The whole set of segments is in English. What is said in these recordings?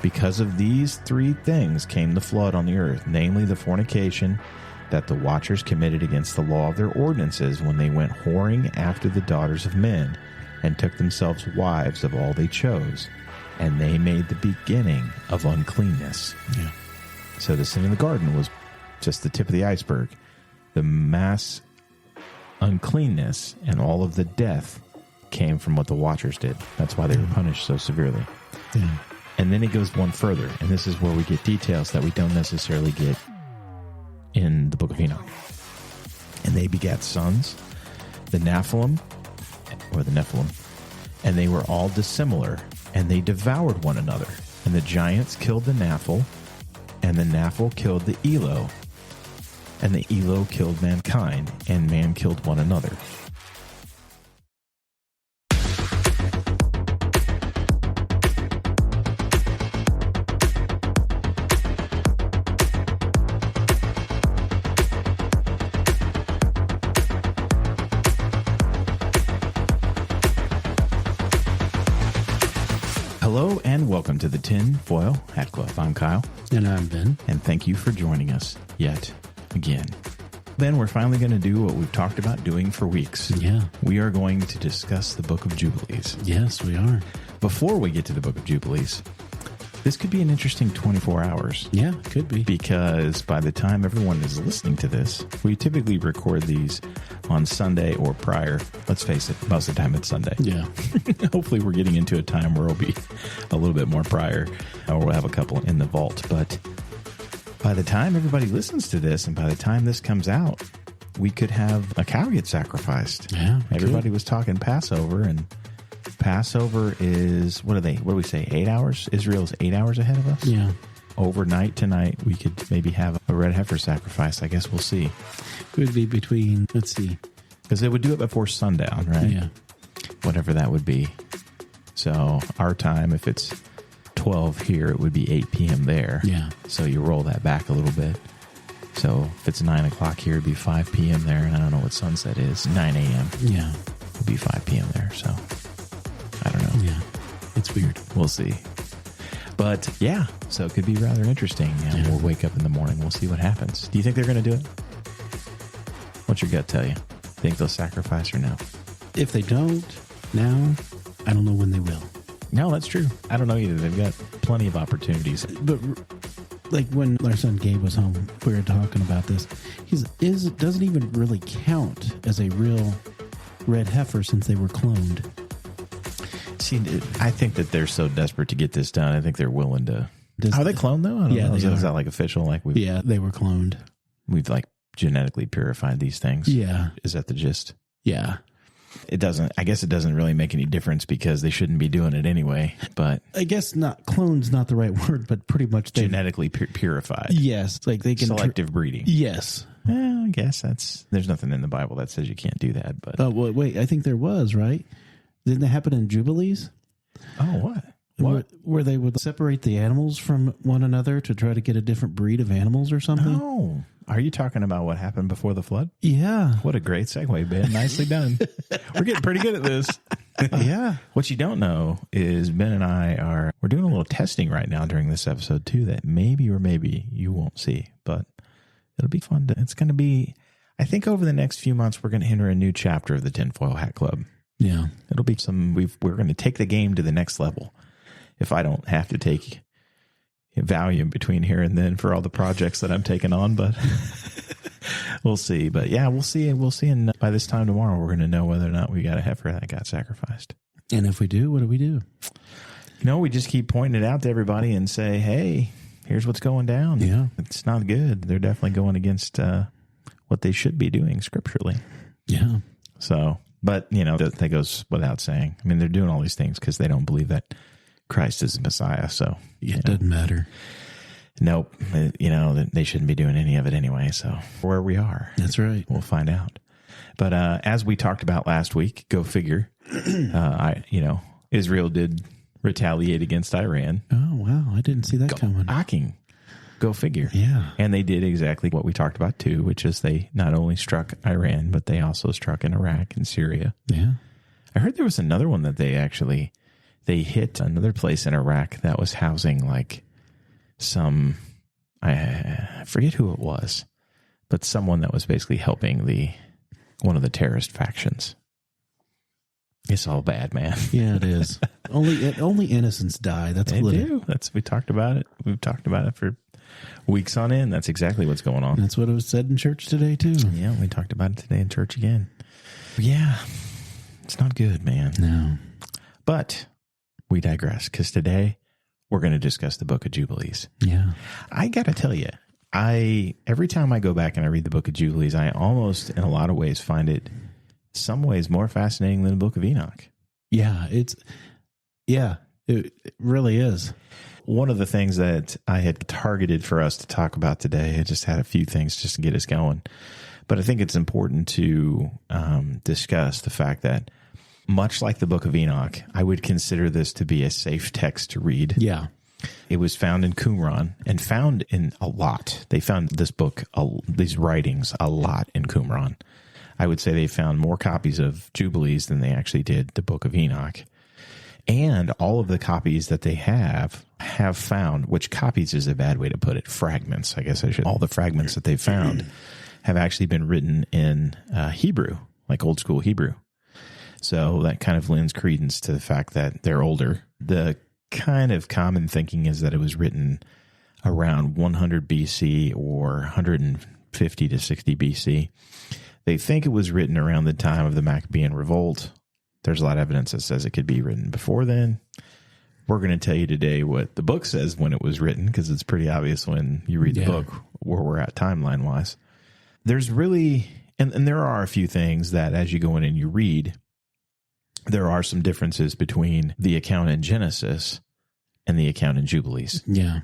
Because of these three things came the flood on the earth, namely the fornication that the watchers committed against the law of their ordinances when they went whoring after the daughters of men and took themselves wives of all they chose. And they made the beginning of uncleanness. Yeah. So the sin in the garden was just the tip of the iceberg. The mass uncleanness and all of the death came from what the watchers did. That's why they were punished so severely. Yeah. And then it goes one further, and this is where we get details that we don't necessarily get in the Book of Enoch. And they begat sons, the Nephilim, and they were all dissimilar, and they devoured one another. And the giants killed the Nephil, and the Nephil killed the Elo, and the Elo killed mankind, and man killed one another. Hello and welcome to the Tinfoil Hat Club. I'm Kyle. And I'm Ben. And thank you for joining us yet again. Ben, we're finally going to do what we've talked about doing for weeks. Yeah. We are going to discuss the Book of Jubilees. Yes, we are. Before we get to the Book of Jubilees, this could be an interesting 24 hours. Yeah, could be. Because by the time everyone is listening to this, we typically record these on Sunday or prior. Let's face it, most of the time it's Sunday. Yeah. Hopefully we're getting into a time where it'll be a little bit more prior, or we'll have a couple in the vault. But by the time everybody listens to this, and by the time this comes out, we could have a cow get sacrificed. Yeah. Everybody was talking Passover, and Passover is, what do we say, 8 hours? Israel's 8 hours ahead of us? Yeah. Overnight tonight, we could maybe have a red heifer sacrifice. I guess we'll see. It would be between, let's see. Because they would do it before sundown, right? Yeah. Whatever that would be. So our time, if it's 12 here, it would be 8 p.m. there. Yeah. So you roll that back a little bit. So if it's 9 o'clock here, it'd be 5 p.m. there. And I don't know what sunset is. 9 a.m. Yeah. It'd be 5 p.m. there. So I don't know. Yeah. It's weird. We'll see. But yeah, so it could be rather interesting. And we'll wake up in the morning. We'll see what happens. Do you think they're going to do it? What's your gut tell you? Think they'll sacrifice or no? If they don't now, I don't know when they will. No, that's true. I don't know either. They've got plenty of opportunities. But like when our son Gabe was home, we were talking about this. It doesn't even really count as a real red heifer since they were cloned. See, I think that they're so desperate to get this done. I think they're willing to. Are they cloned though? I don't know. Is that like official? Like they were cloned. We've like genetically purified these things. Yeah. Is that the gist? Yeah. I guess it doesn't really make any difference because they shouldn't be doing it anyway. But I guess clone's not the right word, but pretty much genetically purified. Yes, like they can selective breeding. Yes. I guess there's nothing in the Bible that says you can't do that. But wait, I think there was, right? Didn't that happen in Jubilees? Oh, what? Where they would separate the animals from one another to try to get a different breed of animals or something? Oh, are you talking about what happened before the flood? Yeah. What a great segue, Ben. Nicely done. We're getting pretty good at this. Yeah. What you don't know is Ben and I we're doing a little testing right now during this episode too that maybe or maybe you won't see, but it'll be fun. It's going to be, I think over the next few months, we're going to enter a new chapter of the Tinfoil Hat Club. Yeah. It'll be we're going to take the game to the next level. If I don't have to take Valium between here and then for all the projects that I'm taking on, but we'll see. But yeah, we'll see. And by this time tomorrow, we're going to know whether or not we got a heifer that got sacrificed. And if we do, what do we do? We just keep pointing it out to everybody and say, hey, here's what's going down. Yeah. It's not good. They're definitely going against what they should be doing scripturally. Yeah. So, but, that goes without saying. I mean, they're doing all these things because they don't believe that Christ is the Messiah. So it doesn't matter. Nope. They shouldn't be doing any of it anyway. So where we are. That's right. We'll find out. But as we talked about last week, go figure, Israel did retaliate against Iran. Oh, wow. I didn't see that coming. Go figure. Yeah. And they did exactly what we talked about too, which is they not only struck Iran, but they also struck in Iraq and Syria. Yeah. I heard there was another one that they actually they hit another place in Iraq that was housing like some, I forget who it was, but someone that was basically helping one of the terrorist factions. It's all bad, man. Yeah, it is. only innocents die. That's they do. We talked about it. We've talked about it for weeks on end. That's exactly what's going on. That's what it was said in church today too. Yeah, we talked about it today in church again. Yeah, it's not good, man. No. But we digress, because today we're going to discuss the Book of Jubilees. Yeah. I got to tell you, every time I go back and I read the Book of Jubilees, I almost, in a lot of ways, find it some ways more fascinating than the Book of Enoch. Yeah, it really is. One of the things that I had targeted for us to talk about today, I just had a few things just to get us going. But I think it's important to discuss the fact that, much like the Book of Enoch, I would consider this to be a safe text to read. Yeah. It was found in Qumran and found in a lot. They found this book, these writings, a lot in Qumran. I would say they found more copies of Jubilees than they actually did the Book of Enoch. And all of the copies that they have found, which copies is a bad way to put it, fragments, I guess I should. All the fragments that they found have actually been written in Hebrew, like old school Hebrew. So that kind of lends credence to the fact that they're older. The kind of common thinking is that it was written around 100 BC or 150 to 60 BC. They think it was written around the time of the Maccabean Revolt. There's a lot of evidence that says it could be written before then. We're going to tell you today what the book says when it was written, because it's pretty obvious when you read the book where we're at timeline-wise. There's really, and there are a few things that as you go in and you read, there are some differences between the account in Genesis and the account in Jubilees. Yeah.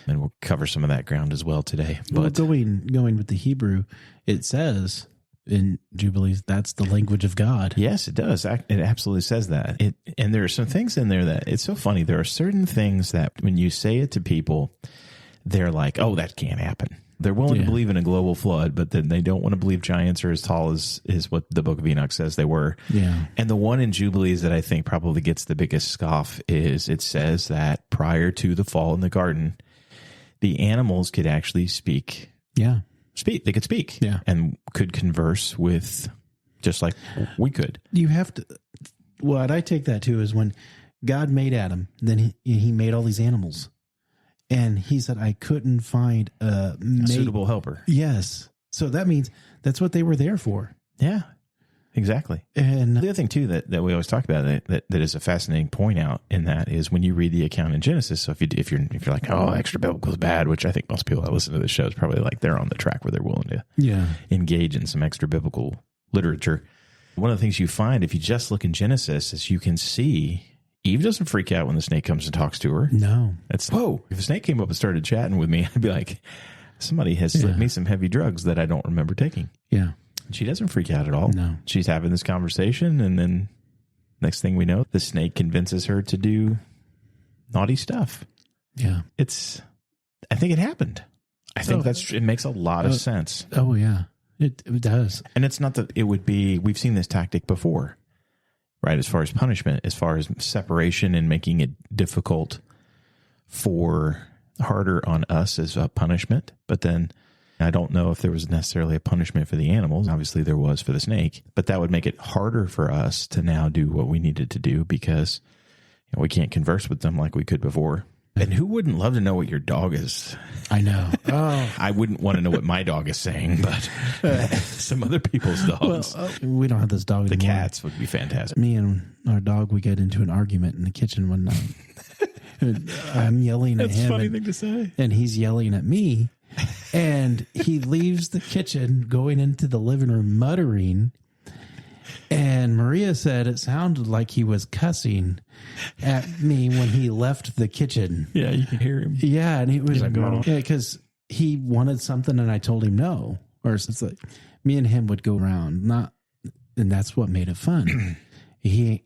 And we'll cover some of that ground as well today. But going with the Hebrew, it says in Jubilees, that's the language of God. Yes, it does. It absolutely says that. And there are some things in there that, it's so funny. There are certain things that when you say it to people, they're like, oh, that can't happen. They're willing to believe in a global flood, but then they don't want to believe giants are as tall as what the Book of Enoch says they were. Yeah. And the one in Jubilees that I think probably gets the biggest scoff is it says that prior to the fall in the garden, the animals could actually speak. Yeah. They could speak. Yeah. And could converse with, just like we could. You have to, what I take that to is when God made Adam, then he made all these animals. And he said, I couldn't find a suitable helper. Yes. So that means that's what they were there for. Yeah, exactly. And the other thing, too, that we always talk about that is a fascinating point out in that is when you read the account in Genesis. So if you're like, oh, extra biblical is bad, which I think most people that listen to this show is probably like they're on the track where they're willing to engage in some extra biblical literature. One of the things you find if you just look in Genesis is you can see Eve doesn't freak out when the snake comes and talks to her. No. It's, whoa, if a snake came up and started chatting with me, I'd be like, somebody has slipped me some heavy drugs that I don't remember taking. Yeah. She doesn't freak out at all. No. She's having this conversation, and then next thing we know, the snake convinces her to do naughty stuff. Yeah. I think it happened. I think it makes a lot of sense. Oh, yeah. It does. And it's not that it would be, we've seen this tactic before. Right, as far as punishment, as far as separation and making it difficult harder on us as a punishment. But then I don't know if there was necessarily a punishment for the animals. Obviously there was for the snake, but that would make it harder for us to now do what we needed to do because we can't converse with them like we could before. And who wouldn't love to know what your dog is? I know. Oh, I wouldn't want to know what my dog is saying, but some other people's dogs. Well, we don't have this dog The anymore. cats would be fantastic. Me and our dog, we get into an argument in the kitchen one night. I'm yelling at him. That's a funny thing to say. And he's yelling at me. And he leaves the kitchen, going into the living room, muttering. And Maria said it sounded like he was cussing at me when he left the kitchen. Yeah, you can hear him. Yeah, and he was going on. because he wanted something and I told him no. Or it's like me and him would go around, and that's what made it fun. I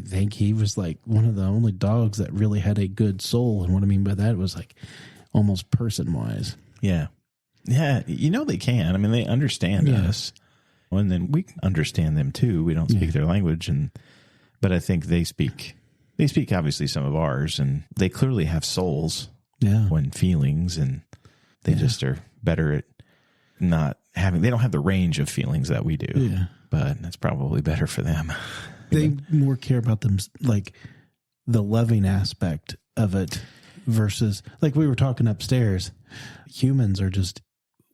think he was like one of the only dogs that really had a good soul, and what I mean by that was like almost person wise. Yeah, yeah. They can. I mean, they understand us. And then we understand them too. We don't speak their language, but I think they speak They speak obviously some of ours, and they clearly have souls. Yeah. When feelings, and they just are better at not having, they don't have the range of feelings that we do. Yeah. But that's probably better for them. They more care about them, like the loving aspect of it versus, like we were talking upstairs, humans are just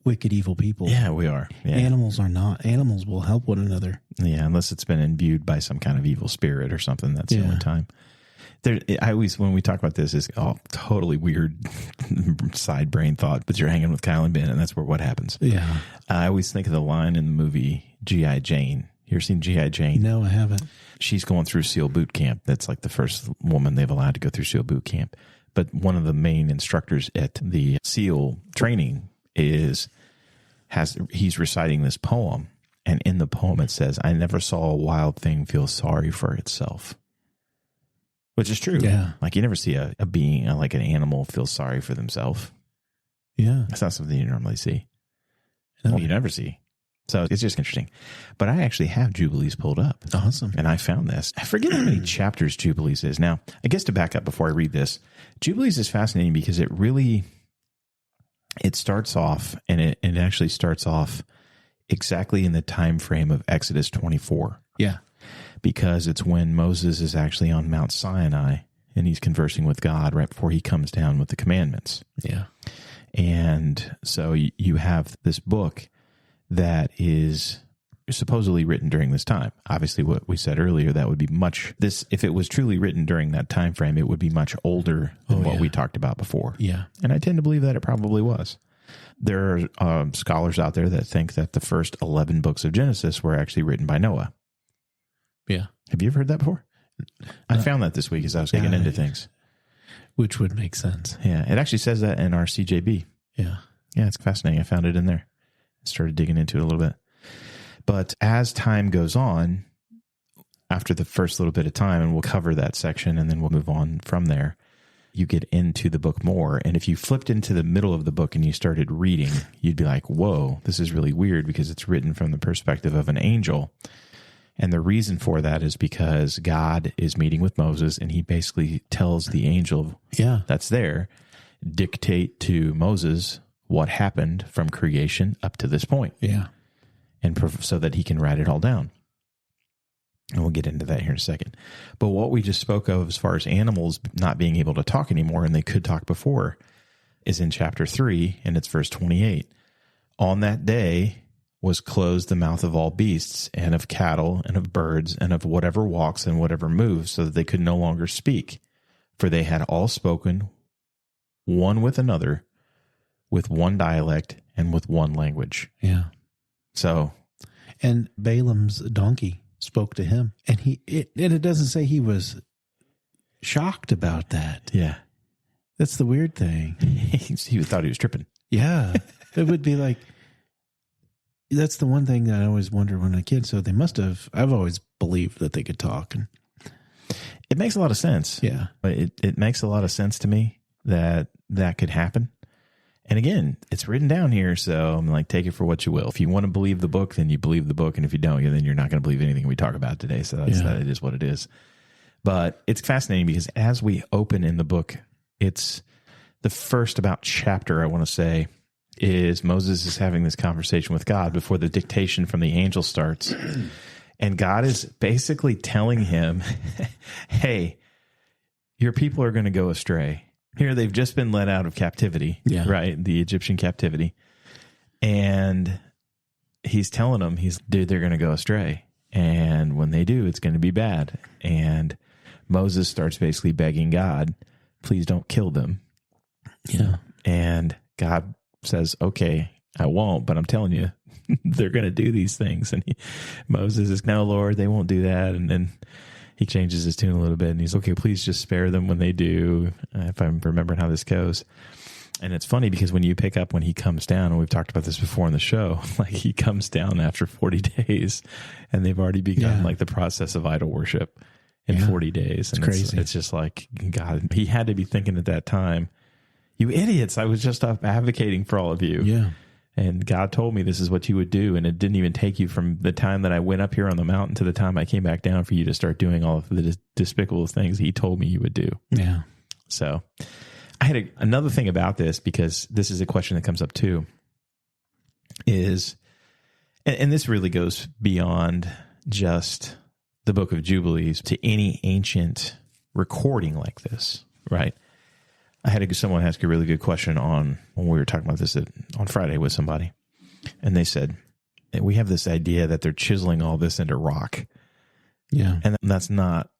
wicked, evil people. Yeah, we are. Yeah. Animals are not. Animals will help one another. Yeah, unless it's been imbued by some kind of evil spirit or something. That's the only time. I always, when we talk about this, is totally weird side brain thought, but you're hanging with Kyle and Ben, and that's where what happens. Yeah. I always think of the line in the movie G.I. Jane. You ever seen G.I. Jane? No, I haven't. She's going through SEAL boot camp. That's like the first woman they've allowed to go through SEAL boot camp. But one of the main instructors at the SEAL training he's reciting this poem. And in the poem it says, "I never saw a wild thing feel sorry for itself." Which is true. Yeah. Like you never see a being, like an animal, feel sorry for themselves. Yeah. That's not something you normally see. No. Well, you never see. So it's just interesting. But I actually have Jubilees pulled up. Awesome. And I found this. I forget how many chapters Jubilees is. Now, I guess to back up before I read this, Jubilees is fascinating because it starts off, and it actually starts off exactly in the time frame of Exodus 24. Yeah. Because it's when Moses is actually on Mount Sinai and he's conversing with God right before he comes down with the commandments. Yeah. And so you have this book that is supposedly written during this time. Obviously, what we said earlier, that would be if it was truly written during that time frame, it would be much older than what we talked about before. Yeah. And I tend to believe that it probably was. There are scholars out there that think that the first 11 books of Genesis were actually written by Noah. Yeah. Have you ever heard that before? I found that this week as I was digging into things. Which would make sense. Yeah. It actually says that in our CJB. Yeah. Yeah, it's fascinating. I found it in there. Started digging into it a little bit. But as time goes on, after the first little bit of time, and we'll cover that section and then we'll move on from there, you get into the book more. And if you flipped into the middle of the book and you started reading, you'd be like, whoa, this is really weird because it's written from the perspective of an angel. And the reason for that is because God is meeting with Moses and he basically tells the angel that's there, dictate to Moses what happened from creation up to this point. Yeah. And so that he can write it all down. And we'll get into that here in a second. But what we just spoke of as far as animals not being able to talk anymore, and they could talk before, is in chapter 3, and it's verse 28. On that day was closed the mouth of all beasts, and of cattle, and of birds, and of whatever walks and whatever moves, so that they could no longer speak. For they had all spoken one with another, with one dialect, and with one language. Yeah. So, and Balaam's donkey spoke to him, and it doesn't say he was shocked about that. Yeah. That's the weird thing. He thought he was tripping. Yeah. It would be like, that's the one thing that I always wonder when a kid, so they must have, I've always believed that they could talk. And it makes a lot of sense. Yeah. It makes a lot of sense to me that could happen. And again, it's written down here, so I'm like, take it for what you will. If you want to believe the book, then you believe the book. And if you don't, then you're not going to believe anything we talk about today. So that it is what it is. But it's fascinating because as we open in the book, it's the first about chapter, I want to say, is Moses is having this conversation with God before the dictation from the angel starts. And God is basically telling him, hey, your people are going to go astray. Here, they've just been let out of captivity, right? The Egyptian captivity. And he's telling them, dude, they're going to go astray. And when they do, it's going to be bad. And Moses starts basically begging God, please don't kill them. Yeah. And God says, okay, I won't, but I'm telling you, they're going to do these things. And Moses is, no, Lord, they won't do that. And then he changes his tune a little bit and he's, okay, please just spare them when they do, if I'm remembering how this goes. And it's funny because when you pick up when he comes down, and we've talked about this before in the show, like he comes down after 40 days and they've already begun like the process of idol worship in 40 days. And it's crazy. It's just like, God, he had to be thinking at that time, you idiots, I was just up advocating for all of you. Yeah. And God told me this is what you would do. And it didn't even take you from the time that I went up here on the mountain to the time I came back down for you to start doing all of the despicable things he told me you would do. Yeah. So I had another thing about this, because this is a question that comes up too, is, and this really goes beyond just the Book of Jubilees to any ancient recording like this, right? I had someone ask a really good question when we were talking about this on Friday with somebody, and they said, we have this idea that they're chiseling all this into rock. Yeah. And that's not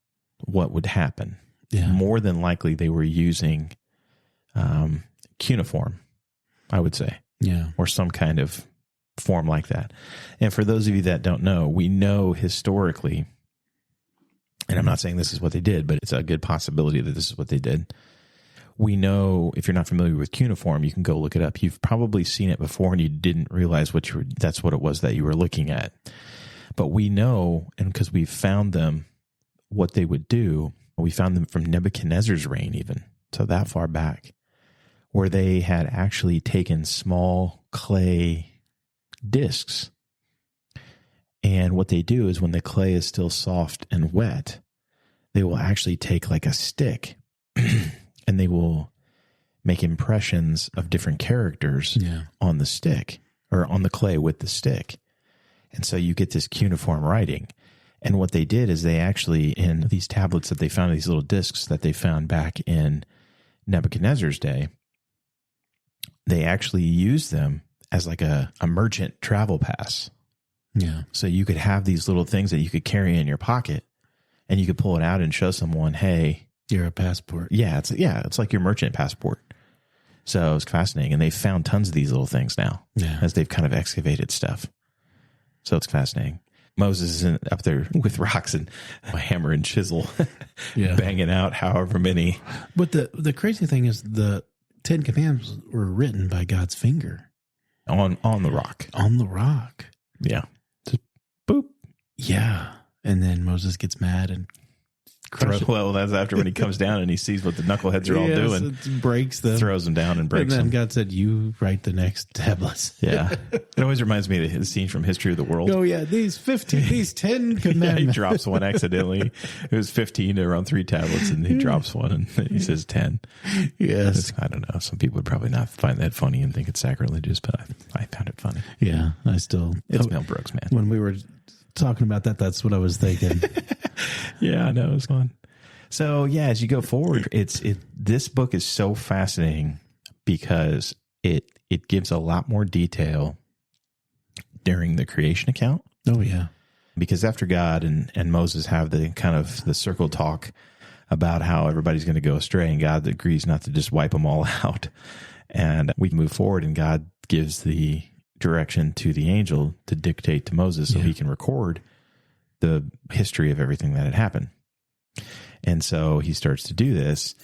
what would happen. Yeah. More than likely they were using cuneiform, I would say. Yeah. Or some kind of form like that. And for those of you that don't know, we know historically, and I'm not saying this is what they did, but it's a good possibility that this is what they did. We know, if you're not familiar with cuneiform, you can go look it up. You've probably seen it before and you didn't realize that's what it was that you were looking at. But we know, and because we've found them, what they would do, we found them from Nebuchadnezzar's reign even, so that far back, where they had actually taken small clay discs. And what they do is when the clay is still soft and wet, they will actually take like a stick and they will make impressions of different characters on the stick, or on the clay with the stick. And so you get this cuneiform writing. And what they did is they actually, in these tablets that they found, these little discs that they found back in Nebuchadnezzar's day, they actually used them as like a merchant travel pass. Yeah. So you could have these little things that you could carry in your pocket, and you could pull it out and show someone, hey, you're a passport. Yeah, it's like your merchant passport. So it's fascinating. And they found tons of these little things now as they've kind of excavated stuff. So it's fascinating. Moses is up there with rocks and a hammer and chisel, banging out however many. But the crazy thing is the 10 Commandments were written by God's finger. On the rock. On the rock. Yeah. Just boop. Yeah. And then Moses gets mad and well, that's after when he comes down and he sees what the knuckleheads are all doing. It breaks them. Throws them down and breaks them. And then God said, you write the next tablets. Yeah. It always reminds me of the scene from History of the World. Oh, yeah. These 10 commandments. He drops one accidentally. It was 15 around 3 tablets, and he drops one and he says 10. Yes. I don't know. Some people would probably not find that funny and think it's sacrilegious, but I found it funny. Yeah. It's Mel Brooks, man. When we were talking about that, that's what I was thinking. Yeah, I know, it was fun. So yeah, as you go forward, this book is so fascinating because it gives a lot more detail during the creation account. Oh yeah. Because after God and Moses have the kind of the circle talk about how everybody's going to go astray, and God agrees not to just wipe them all out, and we move forward, and God gives the direction to the angel to dictate to Moses so he can record the history of everything that had happened. And so he starts to do this,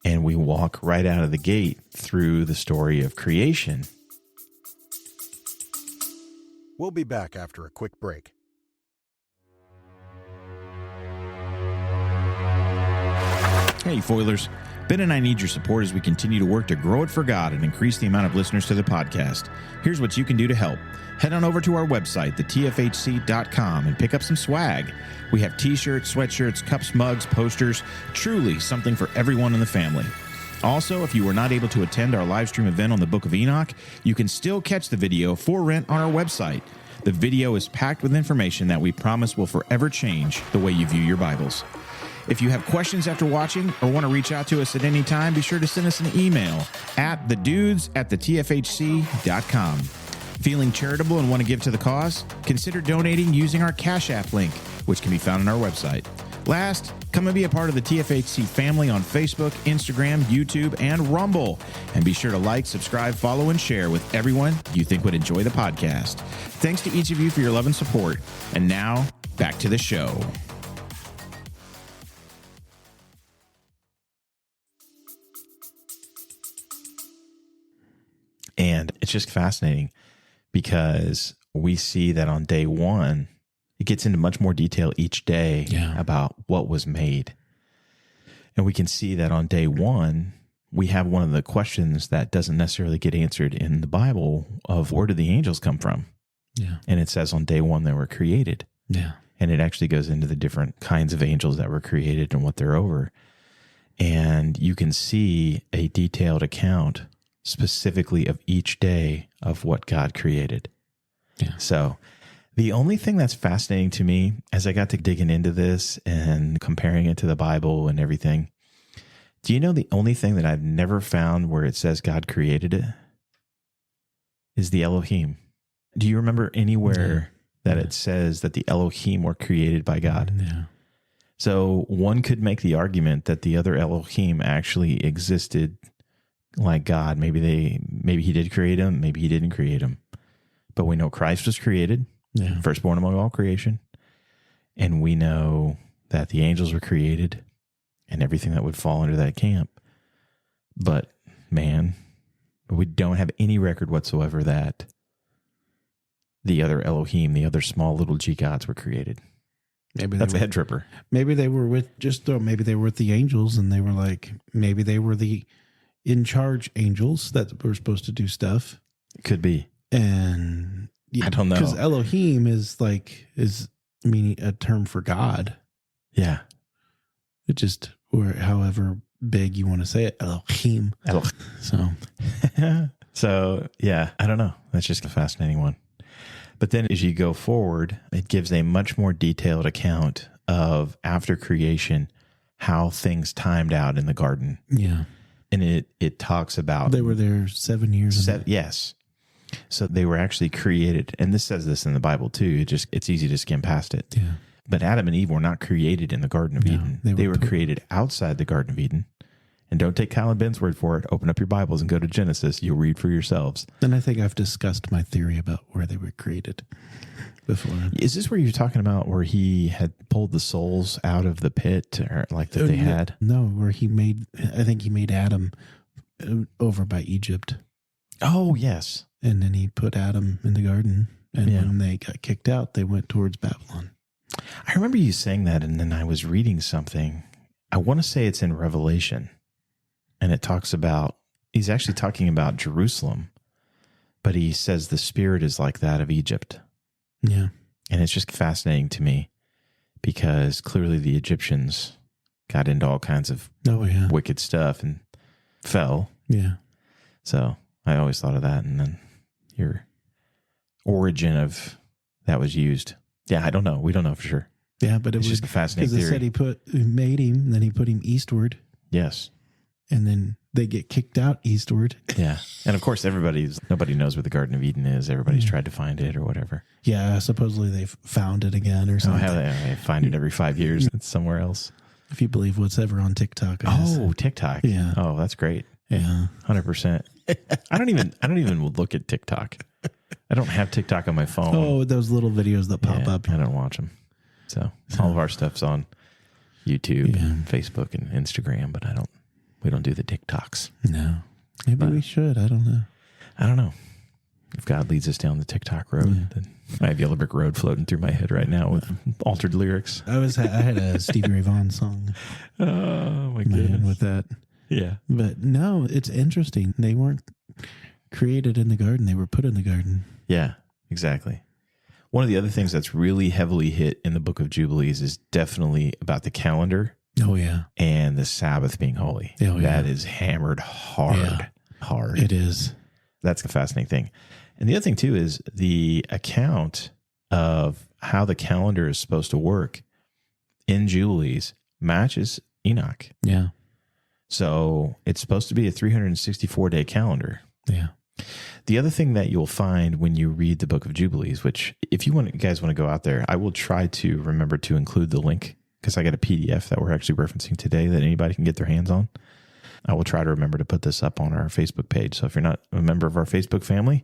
and we walk right out of the gate through the story of creation. We'll be back after a quick break. Hey, Foilers. Ben and I need your support as we continue to work to grow it for God and increase the amount of listeners to the podcast. Here's what you can do to help. Head on over to our website, thetfhc.com, and pick up some swag. We have t-shirts, sweatshirts, cups, mugs, posters, truly something for everyone in the family. Also, if you were not able to attend our live stream event on the Book of Enoch, you can still catch the video for rent on our website. The video is packed with information that we promise will forever change the way you view your Bibles. If you have questions after watching or want to reach out to us at any time, be sure to send us an email at thedudes@thetfhc.com. Feeling charitable and want to give to the cause? Consider donating using our Cash App link, which can be found on our website. Last, come and be a part of the TFHC family on Facebook, Instagram, YouTube, and Rumble. And be sure to like, subscribe, follow, and share with everyone you think would enjoy the podcast. Thanks to each of you for your love and support. And now, back to the show. And it's just fascinating because we see that on day one, it gets into much more detail each day about what was made. And we can see that on day one, we have one of the questions that doesn't necessarily get answered in the Bible of where do the angels come from? Yeah. And it says on day one they were created. Yeah. And it actually goes into the different kinds of angels that were created and what they're over. And you can see a detailed account specifically of each day of what God created. Yeah. So the only thing that's fascinating to me as I got to digging into this and comparing it to the Bible and everything, do you know the only thing that I've never found where it says God created it is the Elohim? Do you remember anywhere that it says that the Elohim were created by God? Yeah. So one could make the argument that the other Elohim actually existed like God. Maybe he did create him, maybe he didn't create him. But we know Christ was created, firstborn among all creation. And we know that the angels were created and everything that would fall under that camp. But man, we don't have any record whatsoever that the other Elohim, the other small little G gods were created. Maybe that's a head tripper. Maybe they were with maybe they were with the angels and they were like, maybe they were the in charge angels that were supposed to do stuff. Could be. And I don't know. Because Elohim is meaning a term for God. Yeah. It just, or however big you want to say it, Elohim. So yeah, I don't know. That's just a fascinating one. But then as you go forward, it gives a much more detailed account of after creation, how things timed out in the garden. Yeah. And it talks about... They were there 7 years. Yes. So they were actually created. And this says this in the Bible too. It's easy to skim past it. Yeah. But Adam and Eve were not created in the Garden of Eden. They were created outside the Garden of Eden. And don't take Kyle and Ben's word for it. Open up your Bibles and go to Genesis. You'll read for yourselves. And I think I've discussed my theory about where they were created before. Is this where you're talking about where he had pulled the souls out of the pit or like that they had? No, where I think he made Adam over by Egypt. Oh, yes. And then he put Adam in the garden. And when they got kicked out, they went towards Babylon. I remember you saying that, and then I was reading something. I want to say it's in Revelation. And it talks about, he's actually talking about Jerusalem, but he says the spirit is like that of Egypt. Yeah. And it's just fascinating to me because clearly the Egyptians got into all kinds of wicked stuff and fell. Yeah. So I always thought of that. And then your origin of that was used. Yeah, I don't know. We don't know for sure. Yeah, but it's just a fascinating theory. Because it said he made him, and then he put him eastward. Yes. And then they get kicked out eastward. Yeah. And of course, nobody knows where the Garden of Eden is. Everybody's tried to find it or whatever. Yeah. Supposedly they've found it again or something. Oh, they find it every 5 years. It's somewhere else. If you believe what's ever on TikTok. Oh, TikTok. Yeah. Oh, that's great. Yeah. 100%. I don't even look at TikTok. I don't have TikTok on my phone. Oh, those little videos that pop up. I don't watch them. So all of our stuff's on YouTube and Facebook and Instagram, but we don't do the TikToks. No. Maybe we should. I don't know. I don't know. If God leads us down the TikTok road, then I have Yellow Brick Road floating through my head right now with altered lyrics. I had a Stevie Ray Vaughan song. Oh my goodness. With that. Yeah. But no, it's interesting. They weren't created in the garden. They were put in the garden. Yeah, exactly. One of the other things that's really heavily hit in the Book of Jubilees is definitely about the calendar. Oh, yeah. And the Sabbath being holy. Oh, yeah. That is hammered hard. Yeah. Hard. It is. That's the fascinating thing. And the other thing, too, is the account of how the calendar is supposed to work in Jubilees matches Enoch. Yeah. So it's supposed to be a 364-day calendar. Yeah. The other thing that you'll find when you read the Book of Jubilees, which if you guys want to go out there, I will try to remember to include the link because I got a PDF that we're actually referencing today that anybody can get their hands on. I will try to remember to put this up on our Facebook page. So if you're not a member of our Facebook family,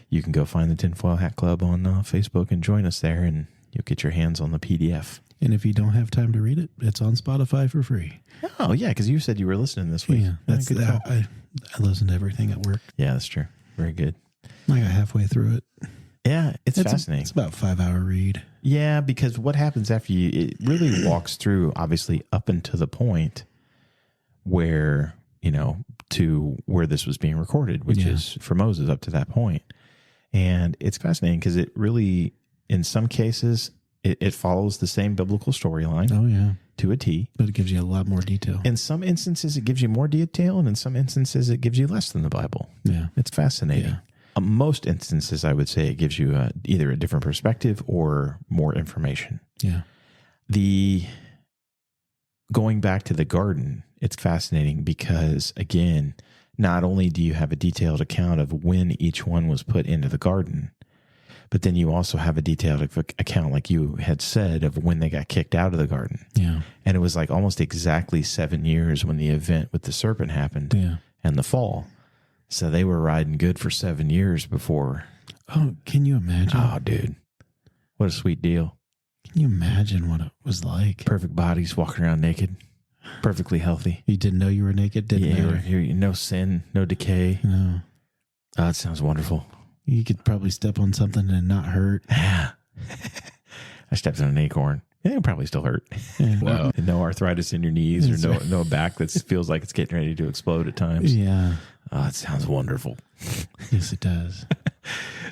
you can go find the Tinfoil Hat Club on Facebook and join us there, and you'll get your hands on the PDF. And if you don't have time to read it, it's on Spotify for free. Oh, yeah, because you said you were listening this week. Yeah, I listen to everything at work. Yeah, that's true. Very good. I got halfway through it. Yeah, it's fascinating. It's about a 5-hour read. Yeah, because what happens after it really walks through, obviously, up until the point where to where this was being recorded, which is for Moses up to that point. And it's fascinating because it really, in some cases, it follows the same biblical storyline. Oh, yeah. To a T. But it gives you a lot more detail. In some instances, it gives you more detail, and in some instances, it gives you less than the Bible. Yeah. It's fascinating. Yeah. Most instances, I would say it gives you either a different perspective or more information. Yeah. Going back to the garden, it's fascinating because, again, not only do you have a detailed account of when each one was put into the garden, but then you also have a detailed account, like you had said, of when they got kicked out of the garden. Yeah. And it was like almost exactly 7 years when the event with the serpent happened and the fall. So they were riding good for 7 years before. Oh, can you imagine? Oh, dude. What a sweet deal. Can you imagine what it was like? Perfect bodies, walking around naked, perfectly healthy. You didn't know you were naked? Didn't know? No sin, no decay. No. Oh, it sounds wonderful. You could probably step on something and not hurt. I stepped on an acorn. It probably still hurt. Yeah. No arthritis in your knees or no back that feels like it's getting ready to explode at times. Yeah. Oh, it sounds wonderful. Yes, it does.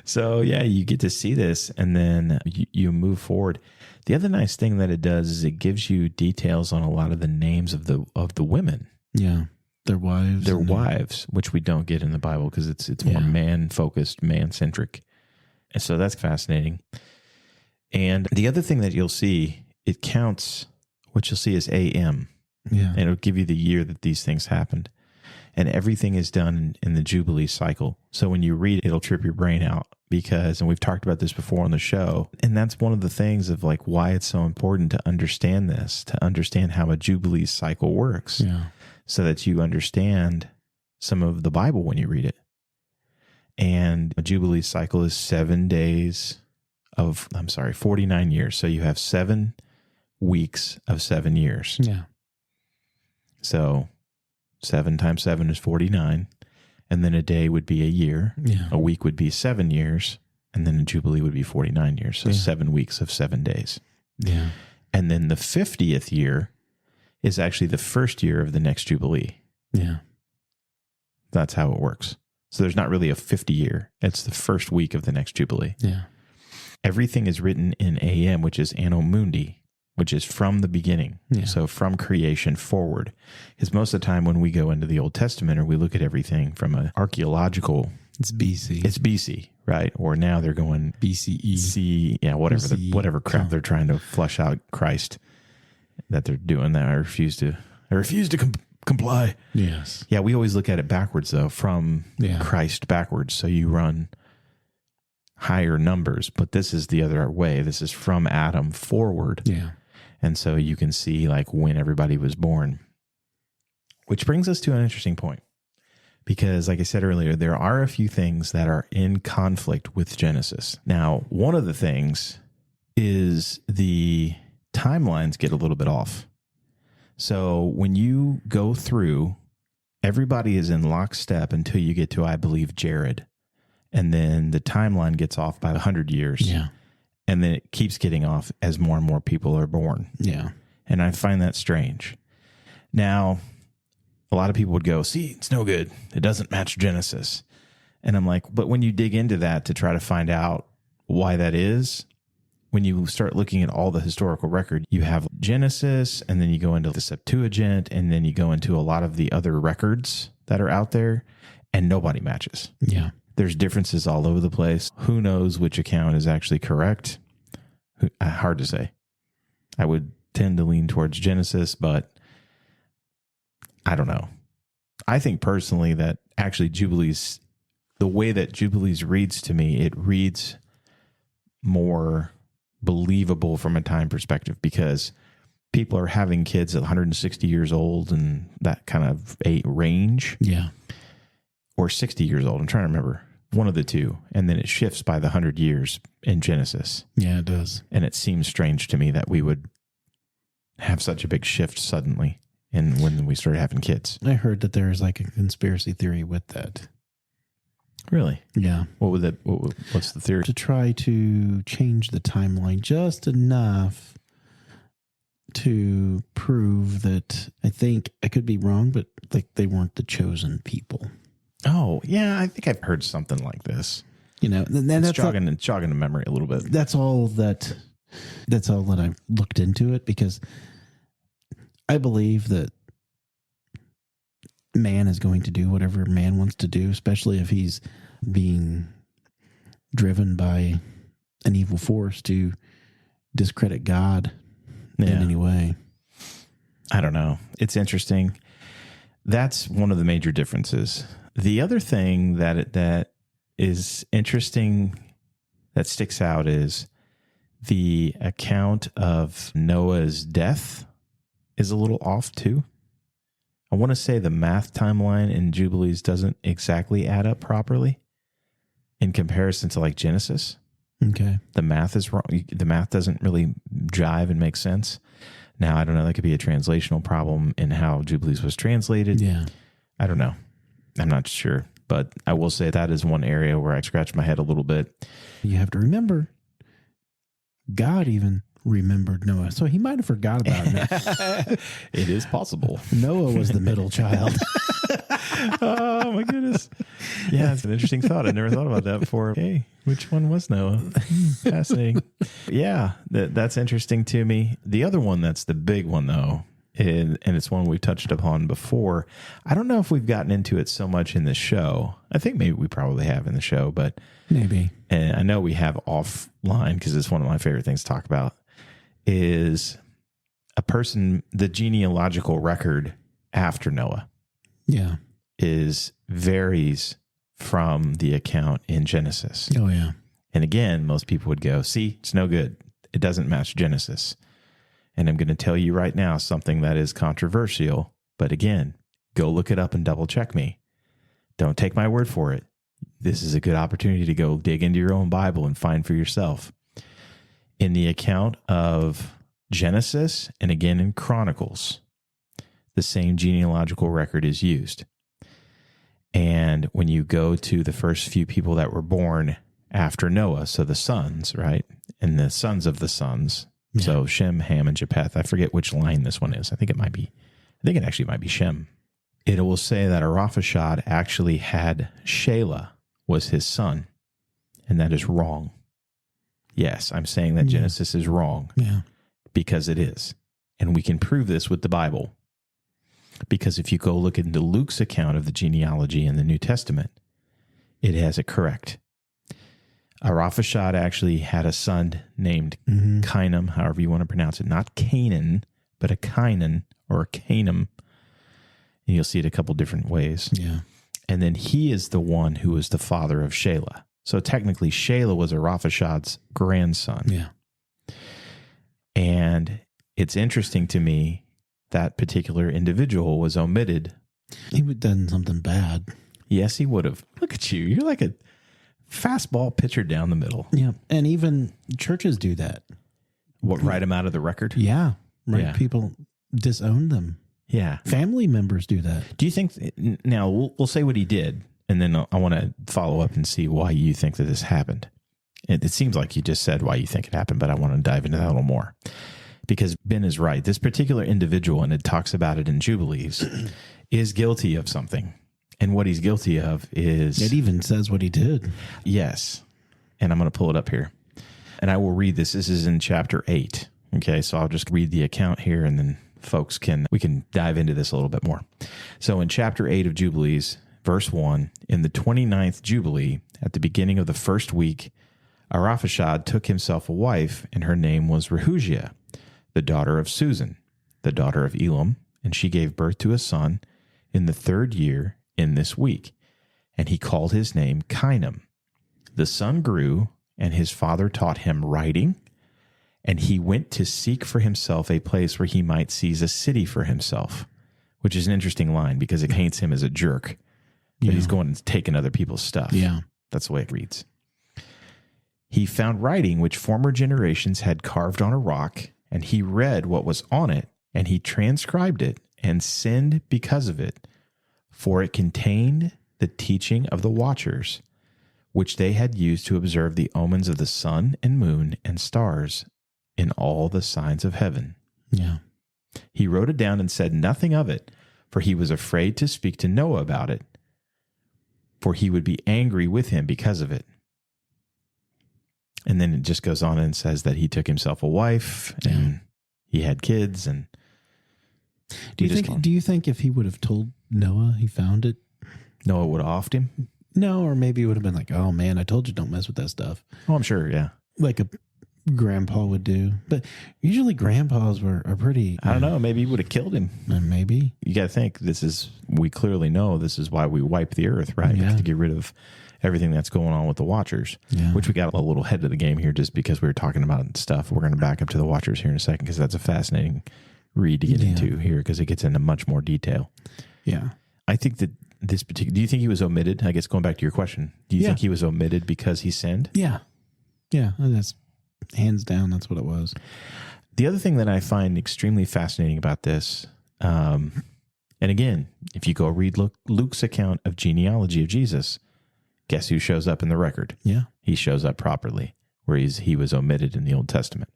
So, yeah, you get to see this and then you move forward. The other nice thing that it does is it gives you details on a lot of the names of the women. Yeah. Their wives. Which we don't get in the Bible because it's more man-focused, man-centric. And so that's fascinating. And the other thing that you'll see, it counts, what you'll see is AM. Yeah. And it'll give you the year that these things happened. And everything is done in the Jubilee cycle. So when you read it, it'll trip your brain out because, and we've talked about this before on the show, and that's one of the things of like why it's so important to understand this, to understand how a Jubilee cycle works. Yeah. So that you understand some of the Bible when you read it. And a Jubilee cycle is 49 years. So you have 7 weeks of 7 years. Yeah. So 7 times 7 is 49. And then a day would be a year. Yeah. A week would be 7 years. And then a Jubilee would be 49 years. So 7 weeks of 7 days. Yeah. And then the 50th year is actually the first year of the next Jubilee. Yeah. That's how it works. So there's not really a 50 year. It's the first week of the next Jubilee. Yeah. Everything is written in AM, which is Anno Mundi, which is from the beginning. Yeah. So from creation forward. Because most of the time when we go into the Old Testament or we look at everything from an archaeological... It's BC. It's BC, right? Or now they're going... BCE. Whatever crap they're trying to flush out Christ that they're doing that. I refuse to comply. Yes. Yeah, we always look at it backwards though, from Christ backwards. So you run higher numbers, but this is the other way. This is from Adam forward. Yeah. And so you can see like when everybody was born. Which brings us to an interesting point. Because like I said earlier, there are a few things that are in conflict with Genesis. Now, one of the things is the timelines get a little bit off. So when you go through, everybody is in lockstep until you get to, I believe, Jared. And then the timeline gets off by 100 years. Yeah. And then it keeps getting off as more and more people are born. Yeah. And I find that strange. Now, a lot of people would go, see, it's no good. It doesn't match Genesis. And I'm like, but when you dig into that to try to find out why that is, when you start looking at all the historical record, you have Genesis, and then you go into the Septuagint, and then you go into a lot of the other records that are out there, and nobody matches. Yeah. There's differences all over the place. Who knows which account is actually correct? Hard to say. I would tend to lean towards Genesis, but I don't know. I think personally that actually Jubilees, the way that Jubilees reads to me, it reads more believable from a time perspective because people are having kids at 160 years old and that kind of a range. Yeah. Or 60 years old. I'm trying to remember. One of the two. And then it shifts by the 100 years in Genesis. Yeah, it does. And it seems strange to me that we would have such a big shift suddenly when we started having kids. I heard that there is like a conspiracy theory with that. Really? Yeah. What's the theory? To try to change the timeline just enough to prove that, I think, I could be wrong, but like they weren't the chosen people. Oh, yeah, I think I've heard something like this. You know, and It's jogging the memory a little bit. That's all that I looked into it, because I believe that man is going to do whatever man wants to do, especially if he's being driven by an evil force to discredit God in any way. I don't know. It's interesting. That's one of the major differences. The other thing that is interesting that sticks out is the account of Noah's death is a little off too. I want to say the math timeline in Jubilees doesn't exactly add up properly in comparison to like Genesis. Okay. The math is wrong. The math doesn't really jive and make sense. Now, I don't know. That could be a translational problem in how Jubilees was translated. Yeah. I don't know. I'm not sure. But I will say that is one area where I scratch my head a little bit. You have to remember, God even remembered Noah, so he might have forgot about him. It is possible. Noah was the middle child. Oh, my goodness. Yeah, it's an interesting thought. I never thought about that before. Okay, which one was Noah? Fascinating. Yeah, that's interesting to me. The other one that's the big one, though, and it's one we've touched upon before. I don't know if we've gotten into it so much in the show. I think maybe we probably have in the show, but maybe. And I know we have offline because it's one of my favorite things to talk about, is a person, the genealogical record after Noah. Yeah. Varies from the account in Genesis. Oh, yeah. And again, most people would go, see, it's no good. It doesn't match Genesis. And I'm going to tell you right now something that is controversial. But again, go look it up and double check me. Don't take my word for it. This is a good opportunity to go dig into your own Bible and find for yourself. In the account of Genesis and again in Chronicles, the same genealogical record is used. And when you go to the first few people that were born after Noah, so the sons, right? And the sons of the sons. Yeah. So Shem, Ham, and Japheth. I forget which line this one is. I think it actually might be Shem. It will say that Arphaxad actually had Shelah was his son. And that is wrong. Yes, I'm saying that Genesis is wrong. Yeah. Because it is. And we can prove this with the Bible. Because if you go look into Luke's account of the genealogy in the New Testament, it has it correct. Arphaxad actually had a son named Cainam, however you want to pronounce it. Not Canaan, but a Cainan or a Canam. And you'll see it a couple different ways. Yeah. And then he is the one who was the father of Shelah. So technically, Shelah was Arphaxad's grandson. Yeah. And it's interesting to me that particular individual was omitted. He would have done something bad. Yes, he would have. Look at you. You're like a fastball pitcher down the middle. Yeah. And even churches do that. What, write them out of the record? Yeah. Right. Yeah. People disown them. Yeah. Family members do that. Do you think, now we'll say what he did, and then I want to follow up and see why you think that this happened. It seems like you just said why you think it happened, but I want to dive into that a little more. Because Ben is right. This particular individual, and it talks about it in Jubilees, is guilty of something. And what he's guilty of is... It even says what he did. Yes. And I'm going to pull it up here. And I will read this. This is in chapter 8. Okay, so I'll just read the account here, and then folks we can dive into this a little bit more. So in chapter 8 of Jubilees, verse 1, in the 29th Jubilee, at the beginning of the first week, Arphaxad took himself a wife, and her name was Rehugiah, the daughter of Susan, the daughter of Elam, and she gave birth to a son in the 3rd year in this week, and he called his name Cainam. The son grew, and his father taught him writing, and he went to seek for himself a place where he might seize a city for himself, which is an interesting line because it paints him as a jerk, but he's going and taking other people's stuff. Yeah. That's the way it reads. He found writing which former generations had carved on a rock, and he read what was on it, and he transcribed it, and sinned because of it, for it contained the teaching of the watchers, which they had used to observe the omens of the sun and moon and stars in all the signs of heaven. Yeah. He wrote it down and said nothing of it, for he was afraid to speak to Noah about it, for he would be angry with him because of it. And then it just goes on and says that he took himself a wife and he had kids. And do you think if he would have told Noah he found it, Noah would have offed him? No, or maybe it would have been like, oh man, I told you don't mess with that stuff. Oh, I'm sure, yeah. Like a grandpa would do. But usually grandpas are pretty... I don't know, maybe he would have killed him. Maybe. You got to think, we clearly know this is why we wipe the earth, right? Yeah. To get rid of everything that's going on with the Watchers, which we got a little ahead of the game here just because we were talking about stuff. We're going to back up to the Watchers here in a second because that's a fascinating read to get into here because it gets into much more detail. Yeah. I think that this particular... Do you think he was omitted? I guess going back to your question, do you think he was omitted because he sinned? Yeah. Yeah, that's hands down, that's what it was. The other thing that I find extremely fascinating about this, and again, if you go read Luke's account of genealogy of Jesus, guess who shows up in the record? Yeah. He shows up properly, where he was omitted in the Old Testament.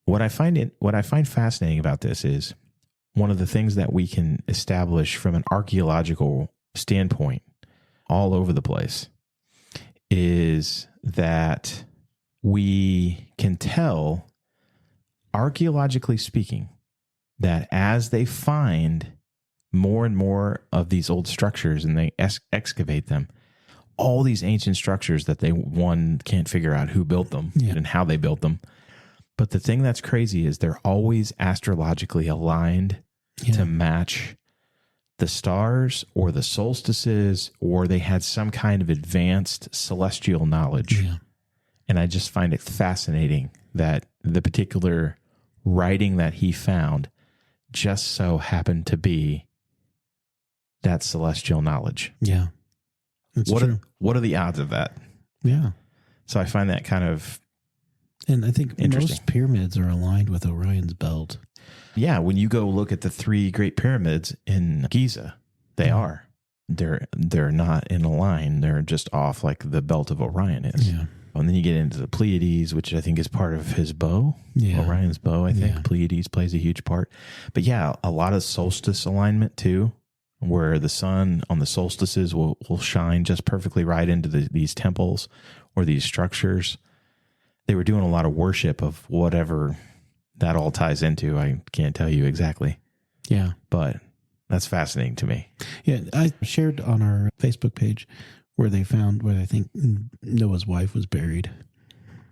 What I find fascinating about this is one of the things that we can establish from an archaeological standpoint all over the place is that we can tell, archaeologically speaking, that as they find more and more of these old structures and they excavate them, all these ancient structures that one can't figure out who built them and how they built them. But the thing that's crazy is they're always astrologically aligned to match the stars or the solstices, or they had some kind of advanced celestial knowledge. Yeah. And I just find it fascinating that the particular writing that he found just so happened to be that celestial knowledge. Yeah. What are the odds of that? Yeah. So I find that kind of and I think most pyramids are aligned with Orion's belt. Yeah, when you go look at the 3 great pyramids in Giza, they are. They're not in a line. They're just off like the belt of Orion is. Yeah. And then you get into the Pleiades, which I think is part of his bow. Yeah. Orion's bow, I think. Yeah. Pleiades plays a huge part. But yeah, a lot of solstice alignment too, where the sun on the solstices will shine just perfectly right into these temples or these structures. They were doing a lot of worship of whatever that all ties into. I can't tell you exactly. Yeah. But that's fascinating to me. Yeah. I shared on our Facebook page where they found where I think Noah's wife was buried.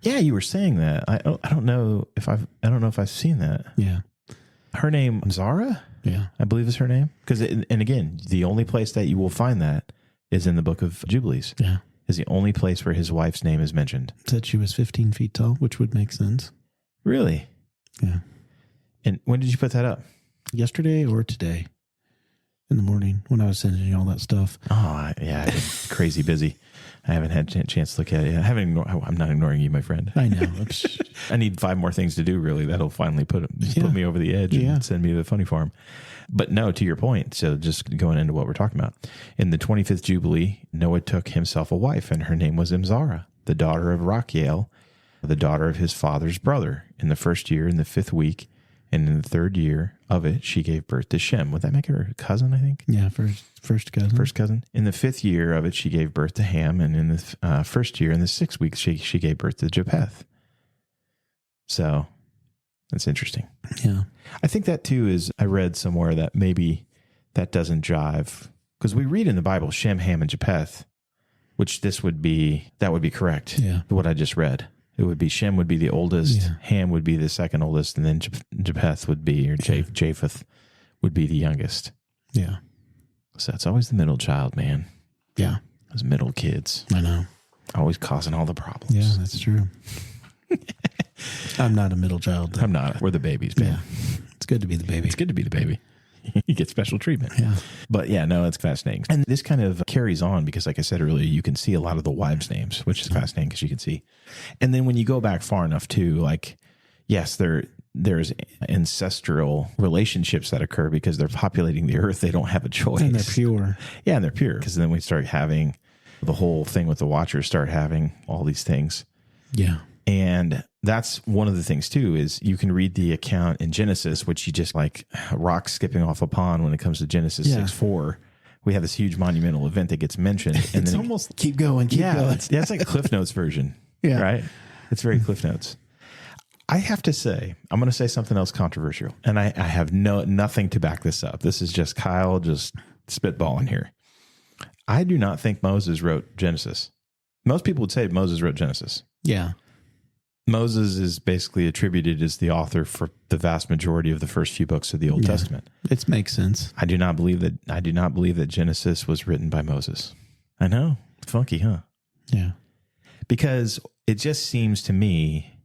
Yeah, you were saying that. I don't know if I've seen that. Yeah. Her name, Zara? Yeah. I believe is her name. And again, the only place that you will find that is in the Book of Jubilees. Yeah. Is the only place where his wife's name is mentioned. Said she was 15 feet tall, which would make sense. Really? Yeah. And when did you put that up? Yesterday or today in the morning when I was sending you all that stuff. Oh, yeah. I've been crazy busy. I haven't had a chance to look at it yet. I'm not ignoring you, my friend. I know. I need 5 more things to do, really. That'll finally put me over the edge and send me to the funny farm. But no, to your point, so just going into what we're talking about. In the 25th Jubilee, Noah took himself a wife, and her name was Imzara, the daughter of Rachiel, the daughter of his father's brother. In the 1st year, in the 5th week, and in the 3rd year of it, she gave birth to Shem. Would that make her a cousin, I think? Yeah, first cousin. First cousin. In the 5th year of it, she gave birth to Ham, and in the 1st year, in the 6th week, she gave birth to Japheth. So that's interesting. Yeah. I think that too is, I read somewhere that maybe that doesn't jive. Because we read in the Bible, Shem, Ham, and Japheth, which that would be correct. Yeah. What I just read. It would be Shem would be the oldest, Ham would be the second oldest, and then Japheth would be, or Japheth would be the youngest. Yeah. So it's always the middle child, man. Yeah. Those middle kids. I know. Always causing all the problems. Yeah, that's true. I'm not a middle child. I'm not. We're the babies, man. Yeah. It's good to be the baby. It's good to be the baby. You get special treatment. Yeah. But yeah, no, it's fascinating. And this kind of carries on because, like I said earlier, you can see a lot of the wives' names, which is fascinating because you can see. And then when you go back far enough too, like, yes, there's ancestral relationships that occur because they're populating the earth. They don't have a choice. And they're pure. Yeah, and they're pure. Because then we start having the whole thing with the Watchers, start having all these things. Yeah. And that's one of the things too, is you can read the account in Genesis, which you just like rock skipping off a pond when it comes to Genesis 6:4. We have this huge monumental event that gets mentioned. And it's then almost keep going, keep going. That's like Cliff Notes version. Yeah. Right? It's very Cliff Notes. I have to say, I'm going to say something else controversial. And I have nothing to back this up. This is just Kyle just spitballing here. I do not think Moses wrote Genesis. Most people would say Moses wrote Genesis. Yeah. Moses is basically attributed as the author for the vast majority of the first few books of the Old Testament. It makes sense. I do not believe that Genesis was written by Moses. I know. Funky, huh? Yeah. Because it just seems to me,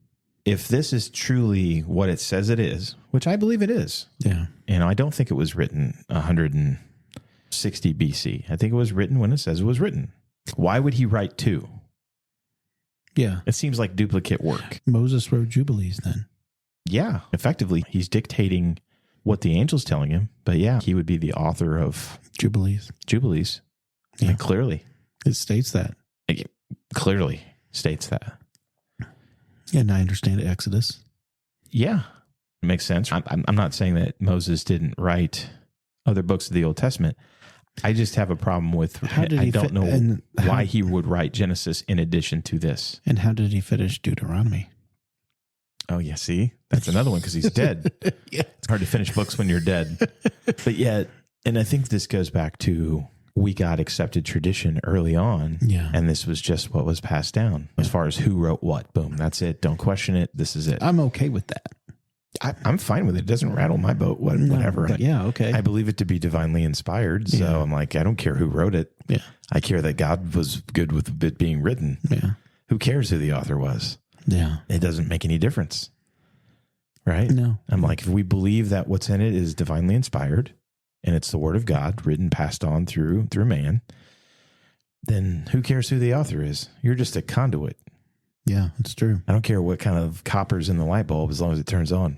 if this is truly what it says it is, which I believe it is. Yeah. And I don't think it was written 160 BC. I think it was written when it says it was written. Why would he write 2? Yeah. It seems like duplicate work. Moses wrote Jubilees then. Yeah. Effectively, he's dictating what the angel's telling him. But yeah, he would be the author of Jubilees. Yeah. And clearly. It states that. It clearly states that. Yeah, and I understand Exodus. Yeah. It makes sense. I'm not saying that Moses didn't write other books of the Old Testament. I just have a problem with, I don't know why he would write Genesis in addition to this. And how did he finish Deuteronomy? Oh, yeah. See, that's another one because he's dead. Yeah. It's hard to finish books when you're dead. But yet, and I think this goes back to we got accepted tradition early on. Yeah. And this was just what was passed down as far as who wrote what. Boom. That's it. Don't question it. This is it. I'm okay with that. I'm fine with it. It doesn't rattle my boat, whatever. No, yeah, okay. I believe it to be divinely inspired. So I'm like, I don't care who wrote it. Yeah. I care that God was good with it being written. Yeah. Who cares who the author was? Yeah. It doesn't make any difference. Right? No. I'm like, if we believe that what's in it is divinely inspired and it's the word of God written, passed on through man, then who cares who the author is? You're just a conduit. Yeah, it's true. I don't care what kind of copper's in the light bulb as long as it turns on.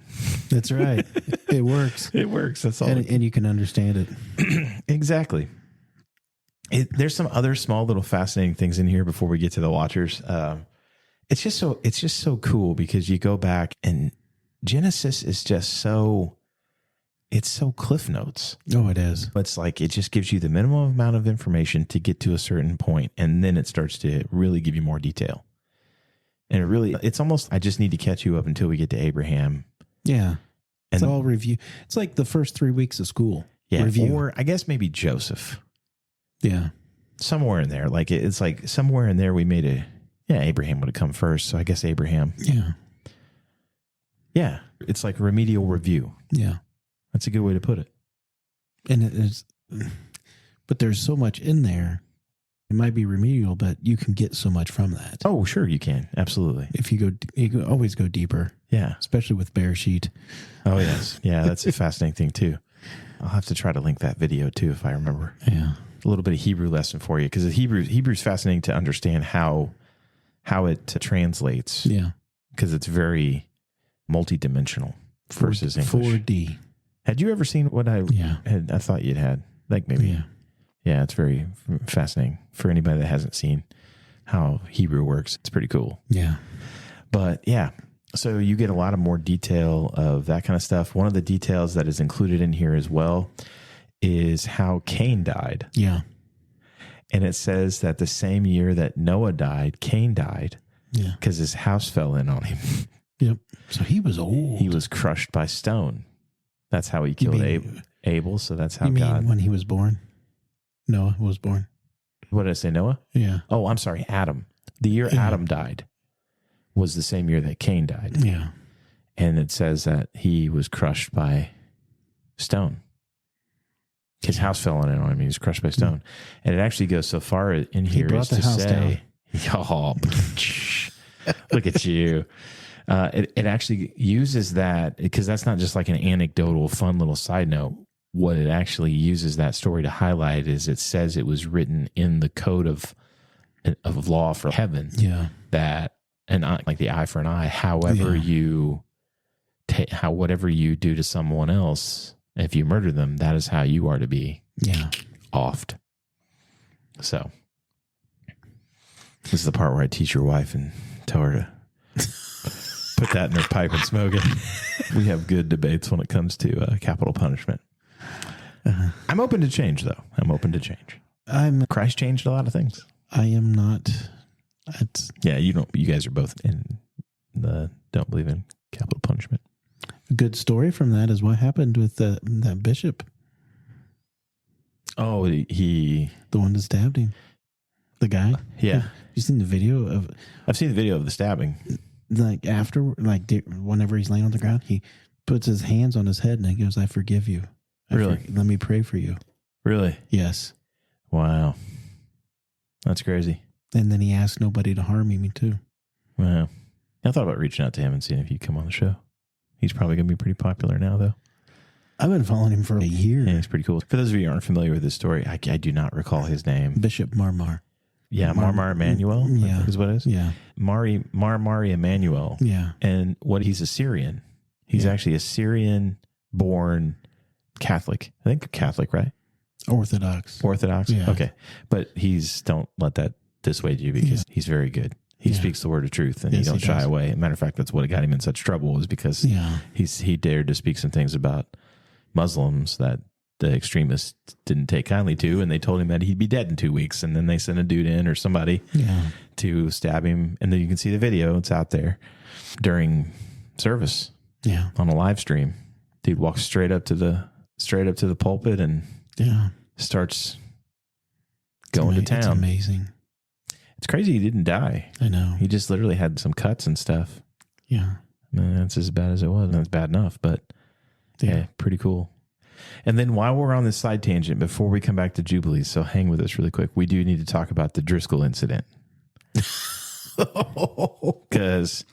That's right. It works. It works. That's all. And you can understand it. Exactly. There's some other small little fascinating things in here before we get to the Watchers. It's just so cool because you go back and Genesis is just so Cliff Notes. Oh, it is. It's like it just gives you the minimum amount of information to get to a certain point, and then it starts to really give you more detail. And it's almost, I just need to catch you up until we get to Abraham. Yeah. It's And all review. It's like the first 3 weeks of school. yeah, Review. or I guess maybe Joseph. Yeah. Somewhere in there. Like it's like somewhere in there we made Abraham would have come first. So I guess Abraham. Yeah. Yeah. It's like remedial review. Yeah. That's a good way to put it. And it is, but there's so much in there. It might be remedial, but you can get so much from that. Oh, sure. You can. Absolutely. If you can always go deeper, Yeah. especially with Bereshit. Oh, yes. Yeah. That's a fascinating thing too. I'll have to try to link that video too, if I remember. Yeah. A little bit of Hebrew lesson for you. Because Hebrew's fascinating to understand how it translates. Yeah. Because it's very multidimensional versus English. 4D. Had you ever seen what I thought you'd had? Like maybe. Yeah. Yeah, it's very fascinating for anybody that hasn't seen how Hebrew works. It's pretty cool. Yeah. But yeah, so you get a lot of more detail of that kind of stuff. One of the details that is included in here as well is how Cain died. Yeah. And it says that the same year that Noah died, Cain died. Yeah. Because his house fell in on him. Yep. So he was old. He was crushed by stone. That's how he killed Abel. So that's how you mean God. when he was born? Noah was born. What did I say, Noah? Yeah. Oh, I'm sorry, Adam. The year Adam died was the same year that Cain died. Yeah. And it says that he was crushed by stone. His house fell in on him. He was crushed by stone. And it actually goes so far in here as to say, oh, look at you. It actually uses that because that's not just like an anecdotal, fun little side note. What it actually uses that story to highlight is it says it was written in the code of law for heaven. Yeah. That like the eye for an eye, however whatever you do to someone else, if you murder them, that is how you are to be offed. So this is the part where I teach your wife and tell her to put that in their pipe and smoke it. We have good debates when it comes to capital punishment. I'm open to change, though. I'm open to change. Christ changed a lot of things. I am not. Yeah, you don't. You guys are both in the don't believe in capital punishment. A good story from that is what happened with that bishop. Oh, the one that stabbed him. The guy. Yeah, you seen the video of? I've seen the video of the stabbing. Like after, whenever he's laying on the ground, he puts his hands on his head and he goes, "I forgive you." Really? Let me pray for you. Really? Yes. Wow. That's crazy. And then he asked nobody to harm me too. Wow. I thought about reaching out to him and seeing if he'd come on the show. He's probably going to be pretty popular now, though. I've been following him for a year. Yeah, he's pretty cool. For those of you who aren't familiar with this story, I do not recall his name. Bishop Marmar. Yeah, Marmar Emanuel. Yeah. I think is what it is. Yeah. Marmar Emanuel. Yeah. And he's a Syrian. He's actually a Syrian-born Catholic. I think Catholic, right? Orthodox. Yeah. Okay. But don't let that dissuade you because he's very good. He speaks the word of truth and he don't shy away. Matter of fact, that's what got him in such trouble was because he dared to speak some things about Muslims that the extremists didn't take kindly to, and they told him that he'd be dead in 2 weeks, and then they sent a dude in or somebody to stab him, and then you can see the video. It's out there during service on a live stream. Dude walks straight up to the pulpit and starts going to town. It's amazing. It's crazy he didn't die. I know. He just literally had some cuts and stuff. Yeah. Man, that's as bad as it was. That's bad enough, but yeah, pretty cool. And then while we're on this side tangent, before we come back to Jubilees, so hang with us really quick, we do need to talk about the Driscoll incident. Because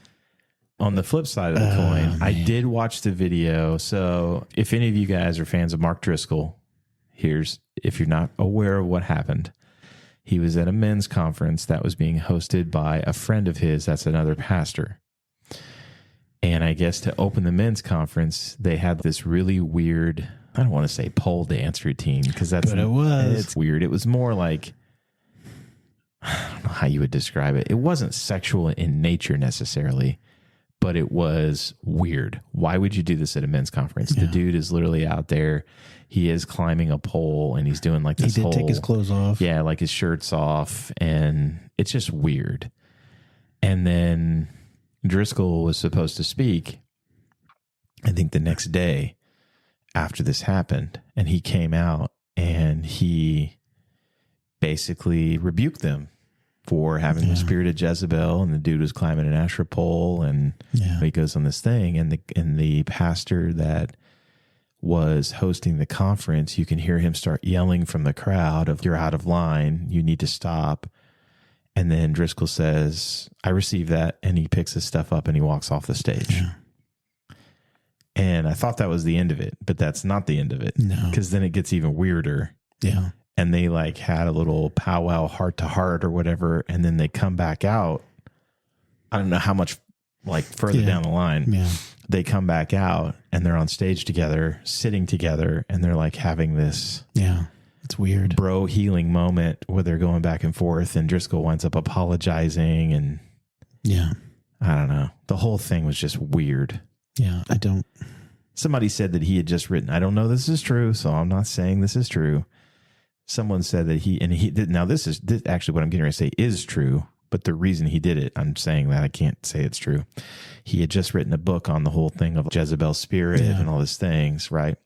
on the flip side of the coin, I did watch the video. So if any of you guys are fans of Mark Driscoll, if you're not aware of what happened, he was at a men's conference that was being hosted by a friend of his that's another pastor. And I guess to open the men's conference, they had this really weird, I don't want to say pole dance routine because it's weird. It was more like, I don't know how you would describe it. It wasn't sexual in nature necessarily, but it was weird. Why would you do this at a men's conference? Yeah. The dude is literally out there. He is climbing a pole and he's doing like this He did take his clothes off. Yeah, like his shirt's off. And it's just weird. And then Driscoll was supposed to speak, I think the next day after this happened. And he came out and he basically rebuked them for having the spirit of Jezebel, and the dude was climbing an Asherah pole, and he goes on this thing, and the pastor that was hosting the conference, you can hear him start yelling from the crowd of, "You're out of line, you need to stop." And then Driscoll says, "I received that," and he picks his stuff up and he walks off the stage. Yeah. And I thought that was the end of it, but that's not the end of it. No. Because then it gets even weirder. Yeah. And they like had a little powwow heart to heart or whatever. And then they come back out. I don't know how much like further down the line. Yeah. They come back out and they're on stage together, sitting together. And they're like having this. Yeah. It's weird. Bro healing moment where they're going back and forth. And Driscoll winds up apologizing. And I don't know. The whole thing was just weird. Yeah. Somebody said that he had just written, I don't know this is true, so I'm not saying this is true. Someone said that he did. Now this actually what I'm getting ready to say is true, but the reason he did it, I'm saying that I can't say it's true. He had just written a book on the whole thing of Jezebel's spirit and all these things, right?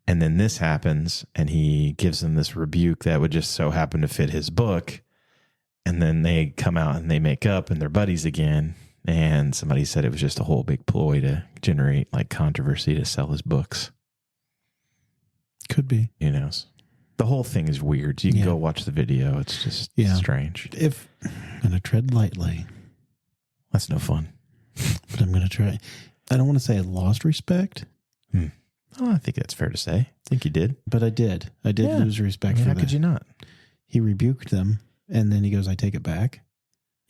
And then this happens and he gives them this rebuke that would just so happen to fit his book. And then they come out and they make up and they're buddies again. And somebody said it was just a whole big ploy to generate like controversy to sell his books. Could be. Who knows? The whole thing is weird. You can go watch the video. It's just strange. If I'm going to tread lightly. That's no fun. But I'm going to try. I don't want to say I lost respect. Oh, I think that's fair to say. I think you did. But I did. I did lose respect for that. How could you not? He rebuked them and then he goes, "I take it back."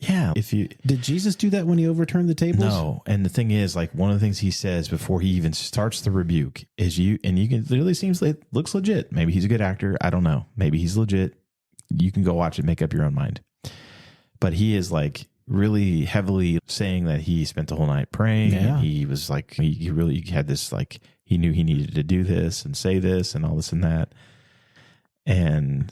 Yeah. Did Jesus do that when he overturned the tables? No. And the thing is, like, one of the things he says before he even starts the rebuke is you can, it really seems like it looks legit. Maybe he's a good actor. I don't know. Maybe he's legit. You can go watch it, make up your own mind. But he is like really heavily saying that he spent the whole night praying. Yeah. And he was like, he really had this, like, he knew he needed to do this and say this and all this and that. And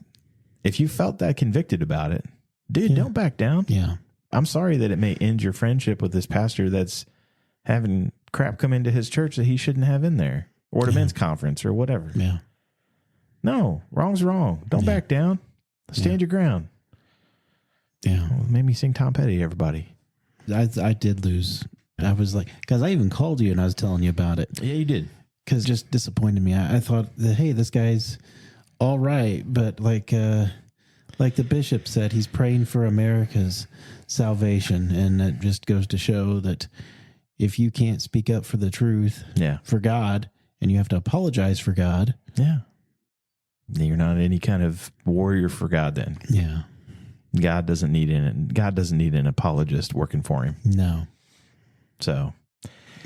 if you felt that convicted about it, dude, don't back down. Yeah. I'm sorry that it may end your friendship with this pastor that's having crap come into his church that he shouldn't have in there, or the men's conference or whatever. Yeah. No, wrong's wrong. Don't back down. Stand your ground. Yeah. Well, it made me sing Tom Petty to everybody. I did lose. I was like, because I even called you and I was telling you about it. Yeah, you did. Because it just disappointed me. I thought that, hey, this guy's all right, but like the bishop said, he's praying for America's salvation, and it just goes to show that if you can't speak up for the truth, for God, and you have to apologize for God, you're not any kind of warrior for God. Then, God doesn't need an apologist working for him. No. So,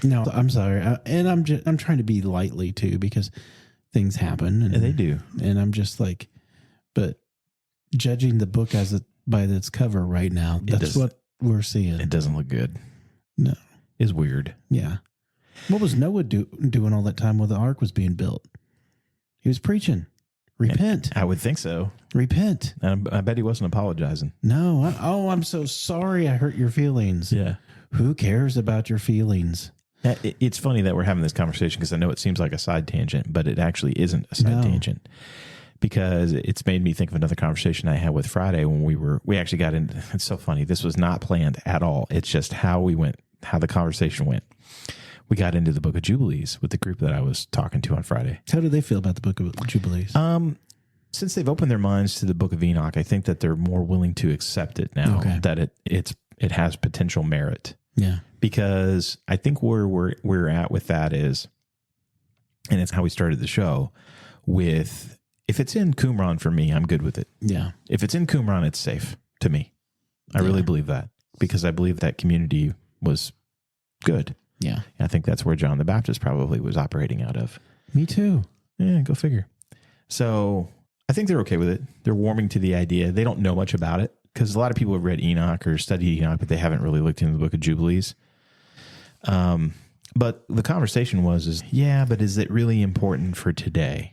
no, I'm sorry, and I'm trying to be lightly too, because things happen, and they do, and I'm just like, but judging the book by its cover right now, that's what we're seeing. It doesn't look good. No, it's weird. Yeah. What was Noah doing all that time while the ark was being built? He was preaching. Repent. I would think so. Repent. And I bet he wasn't apologizing. No. I'm so sorry I hurt your feelings. Yeah. Who cares about your feelings? It's funny that we're having this conversation, because I know it seems like a side tangent, but it actually isn't a side tangent, because it's made me think of another conversation I had with Friday when we actually got into. It's so funny. This was not planned at all. It's just how the conversation went. We got into the Book of Jubilees with the group that I was talking to on Friday. How do they feel about the Book of Jubilees? Since they've opened their minds to the Book of Enoch, I think that they're more willing to accept it now, that it has potential merit. Yeah. Because I think where we're at with that is, and it's how we started the show, with if it's in Qumran for me, I'm good with it. Yeah. If it's in Qumran, it's safe to me. I really believe that, because I believe that community was good. Yeah. I think that's where John the Baptist probably was operating out of. Me too. Yeah, go figure. So I think they're okay with it. They're warming to the idea. They don't know much about it, because a lot of people have read Enoch or studied Enoch, but they haven't really looked into the Book of Jubilees. But the conversation was, but is it really important for today?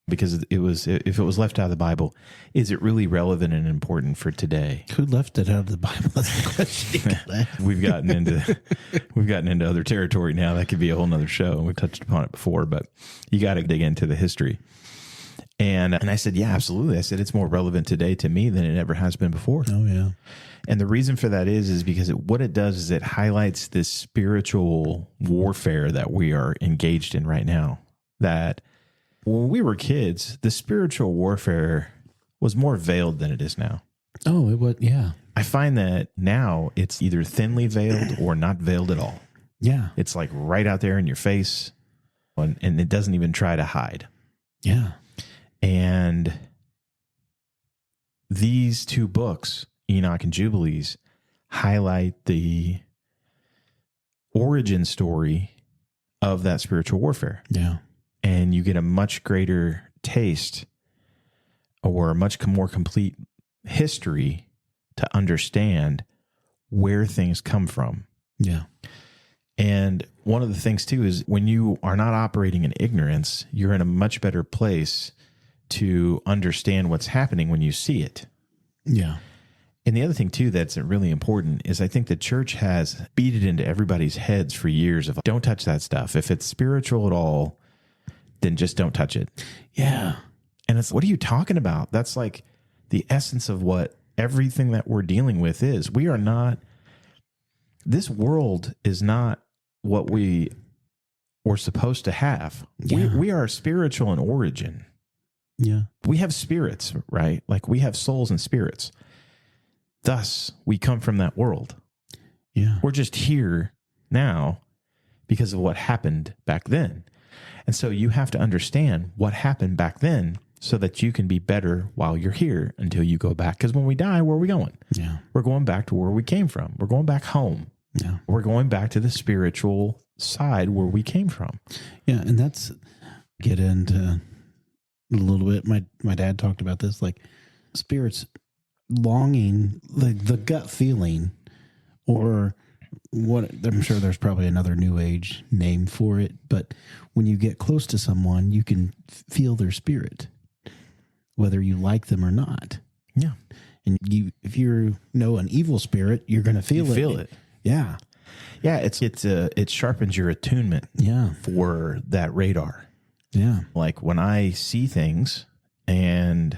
Because if it was left out of the Bible, is it really relevant and important for today? Who left it out of the Bible? That's the question. We've gotten into other territory now. That could be a whole nother show, and we've touched upon it before, but you got to dig into the history. And I said, yeah, absolutely. I said, it's more relevant today to me than it ever has been before. Oh, yeah. And the reason for that is because what it does is it highlights this spiritual warfare that we are engaged in right now. That when we were kids, the spiritual warfare was more veiled than it is now. Oh, it was, yeah. I find that now it's either thinly veiled or not veiled at all. Yeah. It's like right out there in your face, and it doesn't even try to hide. Yeah. And these two books, Enoch and Jubilees, highlight the origin story of that spiritual warfare. Yeah. And you get a much greater taste, or a much more complete history to understand where things come from. Yeah. And one of the things too is when you are not operating in ignorance, you're in a much better place to understand what's happening when you see it. Yeah. And the other thing too that's really important is I think the church has beat it into everybody's heads for years of, don't touch that stuff. If it's spiritual at all, then just don't touch it. Yeah. And it's, what are you talking about? That's like the essence of what everything that we're dealing with is. We are not, this world is not what we were supposed to have. Yeah. We are spiritual in origin. Yeah. We have spirits, right? Like we have souls and spirits. Thus, we come from that world. Yeah. We're just here now because of what happened back then. And so you have to understand what happened back then so that you can be better while you're here until you go back. Because when we die, where are we going? Yeah. We're going back to where we came from. We're going back home. Yeah. We're going back to the spiritual side where we came from. Yeah. And that's get into a little bit. My dad talked about this, like spirits longing, like the gut feeling or what? I'm sure there's probably another New Age name for it, but when you get close to someone, you can feel their spirit, whether you like them or not. Yeah. And if you know an evil spirit, you're going to feel it. Feel it. Yeah. Yeah. It sharpens your attunement. Yeah. For that radar. Yeah. Like when I see things, and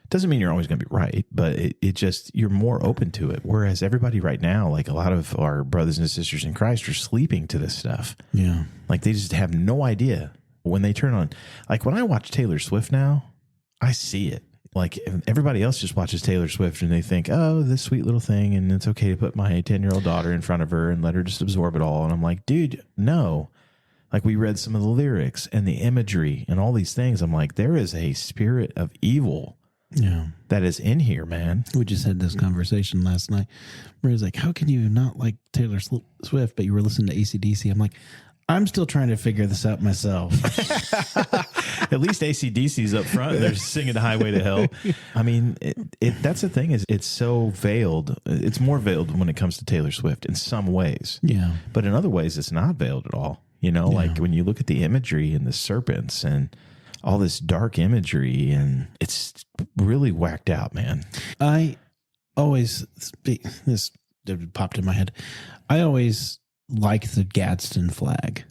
doesn't mean you're always going to be right, but it just, you're more open to it. Whereas everybody right now, like a lot of our brothers and sisters in Christ are sleeping to this stuff. Yeah. Like they just have no idea when they turn on, like when I watch Taylor Swift now, I see it. Like everybody else just watches Taylor Swift and they think, oh, this sweet little thing. And it's okay to put my 10-year-old daughter in front of her and let her just absorb it all. And I'm like, dude, no. Like we read some of the lyrics and the imagery and all these things. I'm like, there is a spirit of evil that is in here, man. We just had this conversation last night where he's like, how can you not like Taylor Swift, but you were listening to AC/DC? I'm like, I'm still trying to figure this out myself. At least AC/DC's up front. They're singing Highway to Hell. I mean, that's the thing is it's so veiled. It's more veiled when it comes to Taylor Swift in some ways. Yeah. But in other ways, it's not veiled at all. You know, like when you look at the imagery and the serpents and all this dark imagery, and it's really whacked out, man. I always, this popped in my head. I always like the Gadsden flag.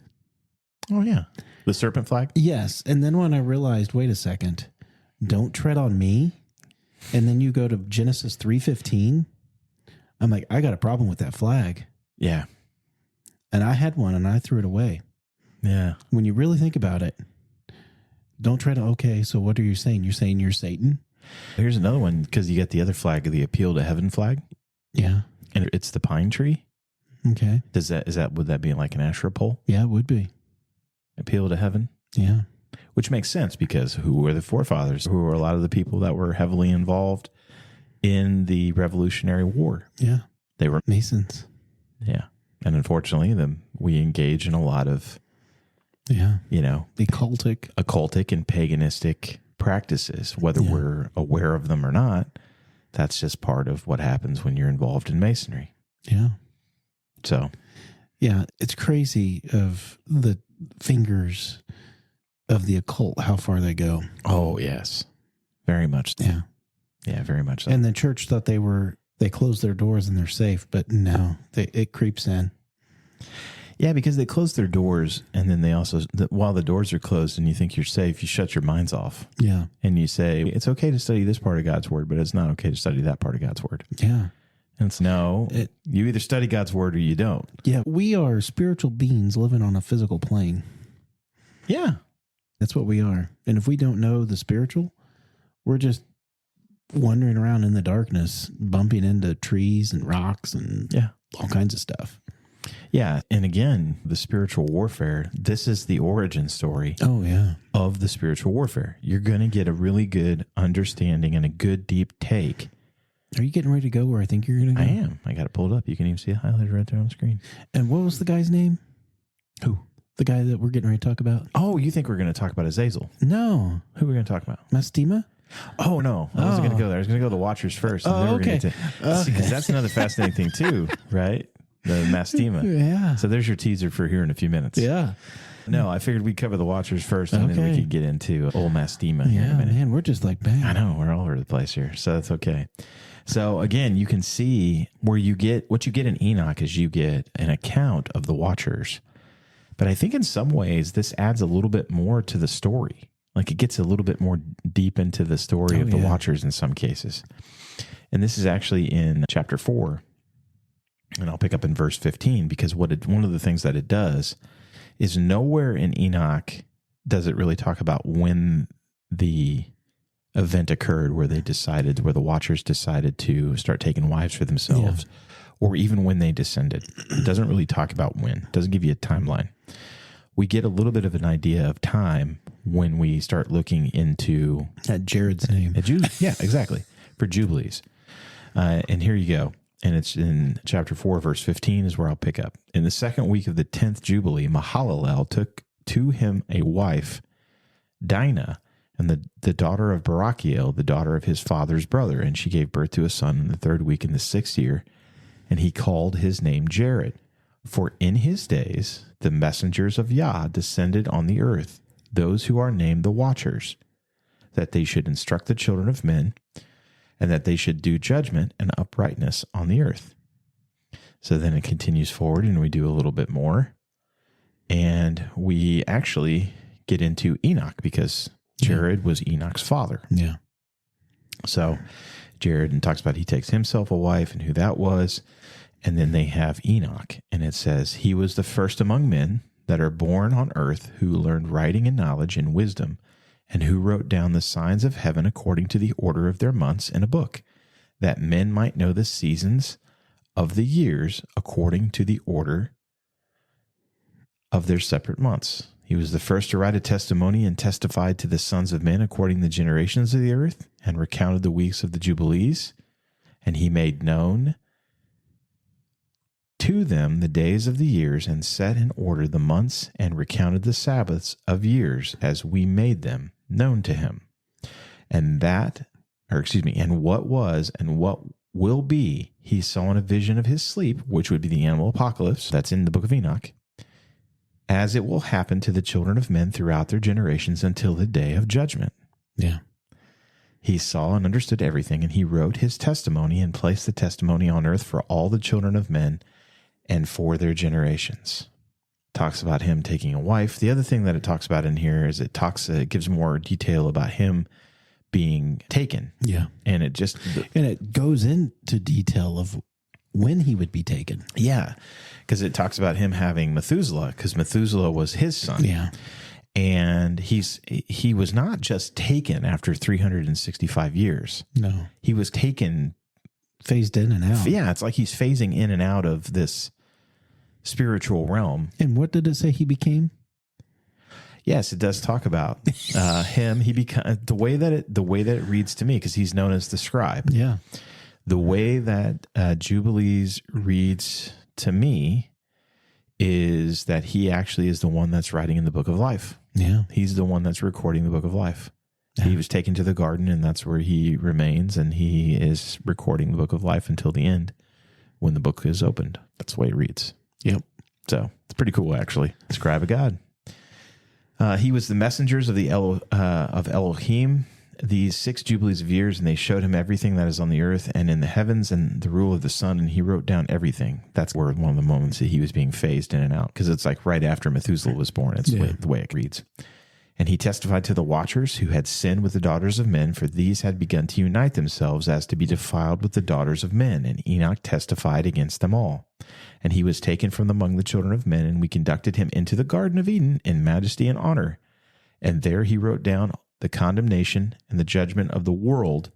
Oh, yeah. The serpent flag? Yes. And then when I realized, wait a second, don't tread on me. And then you go to Genesis 3:15. I'm like, I got a problem with that flag. Yeah. And I had one and I threw it away. Yeah. When you really think about it, don't try to, okay, so what are you saying? You're saying you're Satan? Here's another one, because you got the other flag, the Appeal to Heaven flag. Yeah. And it's the pine tree. Okay. Would that be like an Asherah pole? Yeah, it would be. Appeal to Heaven? Yeah. Which makes sense, because who were the forefathers? Who were a lot of the people that were heavily involved in the Revolutionary War? Yeah. They were Masons. Yeah. And unfortunately, we engage in a lot of, occultic and paganistic practices, whether we're aware of them or not. That's just part of what happens when you're involved in Masonry. Yeah. So. Yeah, it's crazy of the fingers of the occult, how far they go. Oh, yes. Very much so. Yeah. Yeah, very much so. And the church thought they closed their doors and they're safe, but no, it creeps in. Yeah, because they close their doors, and then they also, while the doors are closed and you think you're safe, you shut your minds off. Yeah. And you say, it's okay to study this part of God's word, but it's not okay to study that part of God's word. Yeah. And it's you either study God's word or you don't. Yeah. We are spiritual beings living on a physical plane. Yeah. That's what we are. And if we don't know the spiritual, we're just wandering around in the darkness, bumping into trees and rocks and all kinds of stuff. Yeah. And again, the spiritual warfare, this is the origin story of the spiritual warfare. You're going to get a really good understanding and a good deep take. Are you getting ready to go where I think you're going to go? I am. I got it pulled up. You can even see it highlighted right there on the screen. And what was the guy's name? Who? The guy that we're getting ready to talk about. Oh, you think we're going to talk about Azazel? No. Who are we going to talk about? Mastema? Oh, no. I wasn't going to go there. I was going to go to the Watchers first. And then we're going to because that's another fascinating thing too, right? The Mastema. Yeah. So there's your teaser for here in a few minutes. Yeah. No, I figured we'd cover the Watchers first, and then we could get into old Mastema here in a minute. Man, we're just like, bang. I know, we're all over the place here, so that's okay. So again, you can see where you get, what you get in Enoch is you get an account of the Watchers. But I think in some ways, this adds a little bit more to the story. Like it gets a little bit more deep into the story of the Watchers in some cases. And this is actually in chapter 4. And I'll pick up in verse 15, because one of the things that it does is nowhere in Enoch does it really talk about when the event occurred where the Watchers decided to start taking wives for themselves, or even when they descended. It doesn't really talk about when. It doesn't give you a timeline. We get a little bit of an idea of time when we start looking into Jared's name. Yeah, exactly. For Jubilees. And here you go. And it's in chapter 4, verse 15 is where I'll pick up. In the second week of the 10th Jubilee, Mahalalel took to him a wife, Dinah, and the daughter of Barachiel, the daughter of his father's brother. And she gave birth to a son in the 3rd week in the 6th year. and he called his name Jared. For in his days the messengers of Yah descended on the earth, those who are named the Watchers, that they should instruct the children of men, and that they should do judgment and uprightness on the earth. So then it continues forward, and we do a little bit more. And we actually get into Enoch, because Jared was Enoch's father. Yeah. So Jared and talks about he takes himself a wife and who that was. And then they have Enoch, and it says, he was the first among men that are born on earth who learned writing and knowledge and wisdom, and who wrote down the signs of heaven according to the order of their months in a book, that men might know the seasons of the years according to the order of their separate months. He was the first to write a testimony and testified to the sons of men according to the generations of the earth, and recounted the weeks of the Jubilees, and he made known to them the days of the years, and set in order the months, and recounted the Sabbaths of years as we made them known to him. And what was and what will be, he saw in a vision of his sleep, which would be the animal apocalypse. That's in the book of Enoch. As it will happen to the children of men throughout their generations until the day of judgment. Yeah. He saw and understood everything, and he wrote his testimony and placed the testimony on earth for all the children of men and for their generations. Talks about him taking a wife. The other thing that it talks about in here is it gives more detail about him being taken. Yeah. And it goes into detail of when he would be taken. Yeah. Because it talks about him having Methuselah, because Methuselah was his son. Yeah. And he was not just taken after 365 years. No. He was taken, phased in and out. Yeah, it's like he's phasing in and out of this spiritual realm. And what did it say he became? Yes, it does talk about him. He the way that it reads to me, because he's known as the scribe. Yeah. The way that Jubilees reads to me is that he actually is the one that's writing in the book of life. Yeah. He's the one that's recording the book of life. Yeah. He was taken to the garden, and that's where he remains, and he is recording the book of life until the end when the book is opened. That's the way it reads. Yep. So it's pretty cool, actually. Scribe of God. He was the messengers of of Elohim, these 6 jubilees of years, and they showed him everything that is on the earth and in the heavens, and the rule of the sun, and he wrote down everything. That's where one of the moments that he was being phased in and out, because it's like right after Methuselah was born. It's the way it reads. And he testified to the watchers who had sinned with the daughters of men, for these had begun to unite themselves as to be defiled with the daughters of men. And Enoch testified against them all. And he was taken from among the children of men, and we conducted him into the Garden of Eden in majesty and honor. And there he wrote down the condemnation and the judgment of the world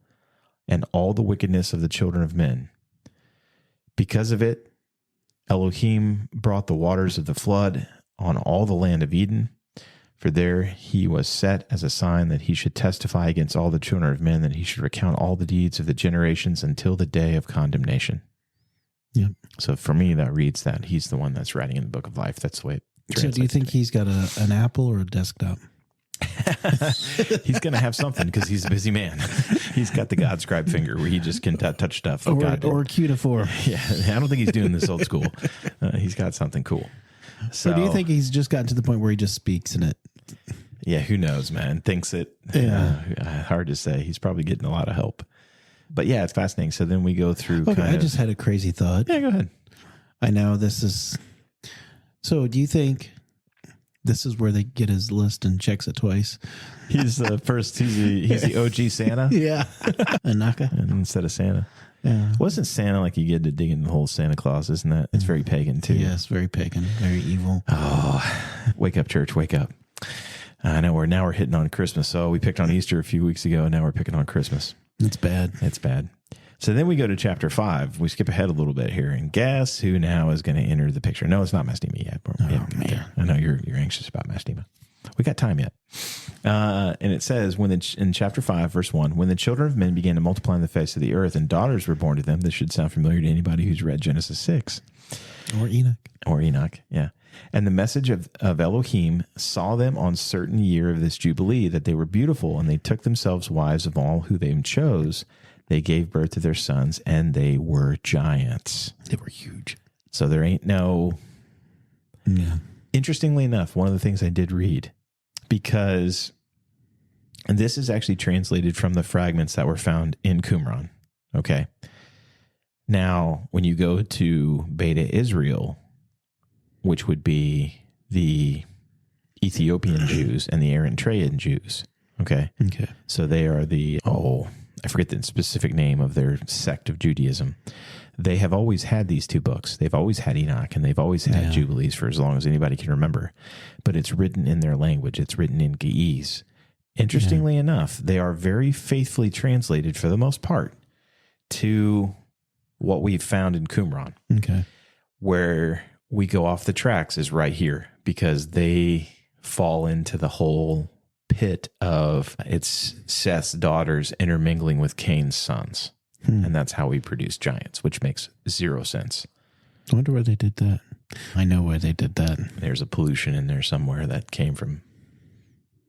and all the wickedness of the children of men. Because of it, Elohim brought the waters of the flood on all the land of Eden. For there he was set as a sign that he should testify against all the children of men, that he should recount all the deeds of the generations until the day of condemnation. Yep. So for me, that reads that he's the one that's writing in the book of life. That's the way it translates. So do you think he's got an Apple or a desktop? He's going to have something, because he's a busy man. He's got the God scribe finger where he just can touch stuff. Or cutiform. Yeah, I don't think he's doing this old school. He's got something cool. So or do you think he's just gotten to the point where he just speaks in it? Yeah, who knows, man? Thinks it. Yeah. Hard to say. He's probably getting a lot of help. But yeah, it's fascinating. So then we go through. Okay, I just had a crazy thought. Yeah, go ahead. I know this is. So do you think this is where they get his list and checks it twice? He's the first. He's the OG Santa. Yeah. Anaka. Instead of Santa. Yeah. Wasn't Santa like you get to dig in the whole Santa Claus? Isn't that? It's very pagan too. Yes, very pagan, very evil. Oh, wake up, church, wake up. I know we're hitting on Christmas. So we picked on Easter a few weeks ago, and now we're picking on Christmas. It's bad. It's bad. So then we go to chapter 5. We skip ahead a little bit here, and guess who now is going to enter the picture? No, it's not Mastema yet. Man. I know you're anxious about Mastema. We got time yet. And it says, in chapter 5, verse 1, when the children of men began to multiply on the face of the earth and daughters were born to them. This should sound familiar to anybody who's read Genesis 6. Or Enoch, yeah. And the message of Elohim saw them on certain year of this Jubilee, that they were beautiful, and they took themselves wives of all who they chose. They gave birth to their sons, and they were giants. They were huge. So there ain't no... Yeah. Interestingly enough, one of the things I did read, because... And this is actually translated from the fragments that were found in Qumran. Okay. Now, when you go to Beta Israel, which would be the Ethiopian Jews and the Eritrean Jews. Okay. Okay. So they are I forget the specific name of their sect of Judaism. They have always had these two books. They've always had Enoch, and they've always had Jubilees for as long as anybody can remember. But it's written in their language. It's written in Ge'ez. Interestingly enough, they are very faithfully translated for the most part to what we've found in Qumran. Okay. Where we go off the tracks is right here, because they fall into the whole pit of it's Seth's daughters intermingling with Cain's sons. And that's how we produce giants, which makes zero sense. I wonder where they did that. I know where they did that. There's a pollution in there somewhere that came from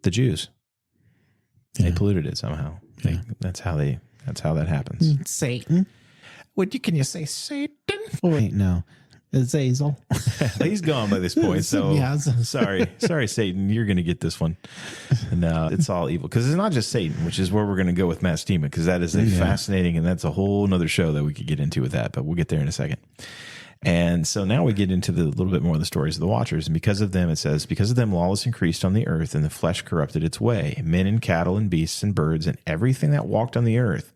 the Jews. They polluted it somehow. Yeah. That's how that happens. Satan. Can you say Satan? Oh, wait, no. It's Azazel. He's gone by this point, so sorry, Satan, you're going to get this one. No, it's all evil, because it's not just Satan, which is where we're going to go with Mastema, because that is a fascinating, and that's a whole nother show that we could get into with that, but we'll get there in a second. And so now we get into the little bit more of the stories of the Watchers, and because of them, it says, because of them, lawless increased on the earth, and the flesh corrupted its way. Men and cattle and beasts and birds and everything that walked on the earth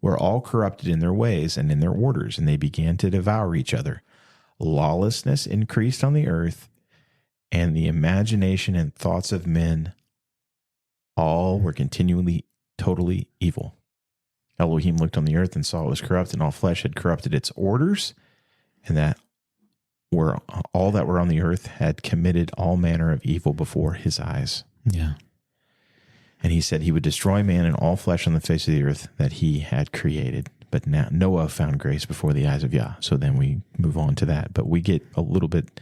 were all corrupted in their ways and in their orders, and they began to devour each other. Lawlessness increased on the earth, and the imagination and thoughts of men all were continually totally evil. Elohim looked on the earth and saw it was corrupt, and all flesh had corrupted its orders, and that were all that were on the earth had committed all manner of evil before his eyes. Yeah. And he said he would destroy man and all flesh on the face of the earth that he had created. But now Noah found grace before the eyes of Yah. So then we move on to that. But we get a little bit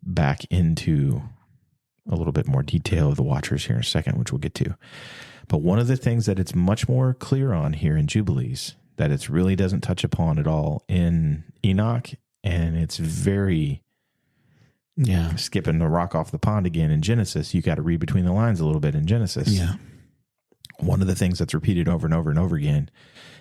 back into a little bit more detail of the Watchers here in a second, which we'll get to. But one of the things that it's much more clear on here in Jubilees that it really doesn't touch upon at all in Enoch, and it's very skipping the rock off the pond again in Genesis. You got to read between the lines a little bit in Genesis. Yeah. One of the things that's repeated over and over and over again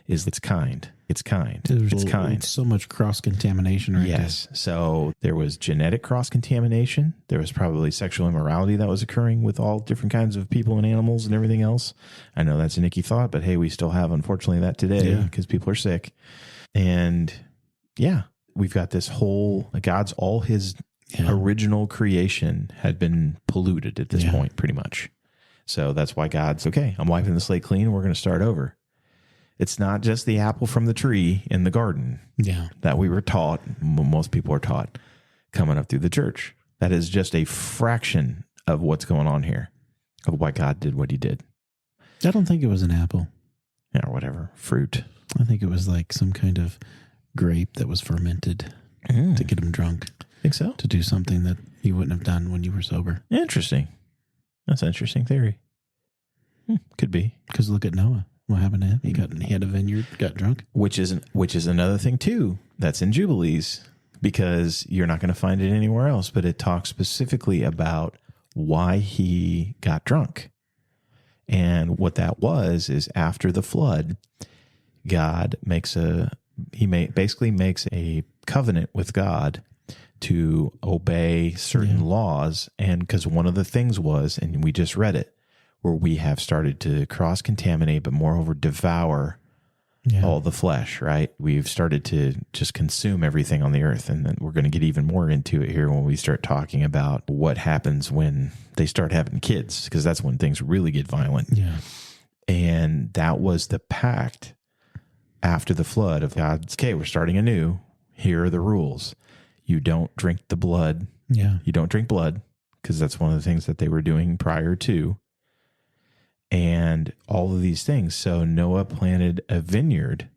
is it's kind. It's kind. It's kind. So much cross-contamination right Yes. So there was genetic cross-contamination. There was probably sexual immorality that was occurring with all different kinds of people and animals and everything else. I know that's a nicky thought, but hey, we still have, unfortunately, that today because people are sick. And we've got this whole, all his original creation had been polluted at this point, pretty much. So that's why God's, okay, I'm wiping the slate clean. We're going to start over. It's not just the apple from the tree in the garden that we were taught, most people are taught, coming up through the church. That is just a fraction of what's going on here, of why God did what he did. I don't think it was an apple. Yeah, or whatever, fruit. I think it was like some kind of grape that was fermented to get him drunk. Think so? To do something that you wouldn't have done when you were sober. Interesting. That's an interesting theory. Could be. Because look at Noah. What happened to him? He had a vineyard, got drunk. Which is another thing too that's in Jubilees, because you're not going to find it anywhere else, but it talks specifically about why he got drunk. And what that was is after the flood, God basically makes a covenant with God to obey certain laws. And because one of the things was, and we just read it, where we have started to cross-contaminate, but moreover devour all the flesh, right? We've started to just consume everything on the earth. And then we're going to get even more into it here when we start talking about what happens when they start having kids, because that's when things really get violent. Yeah. And that was the pact after the flood of God's, okay, we're starting anew. Here are the rules. You don't drink the blood. Yeah. You don't drink blood, because that's one of the things that they were doing prior to. And all of these things. So Noah planted a vineyard,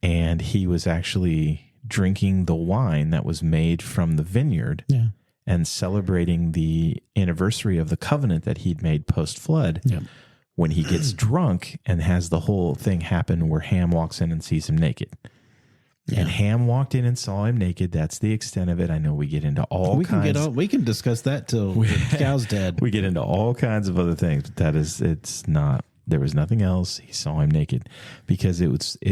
and he was actually drinking the wine that was made from the vineyard and celebrating the anniversary of the covenant that he'd made post-flood when he gets drunk and has the whole thing happen where Ham walks in and sees him naked. Yeah. And Ham walked in and saw him naked. That's the extent of it. I know we get into all kinds. We can discuss that till the cow's dead. We get into all kinds of other things, but it's not. There was nothing else. He saw him naked because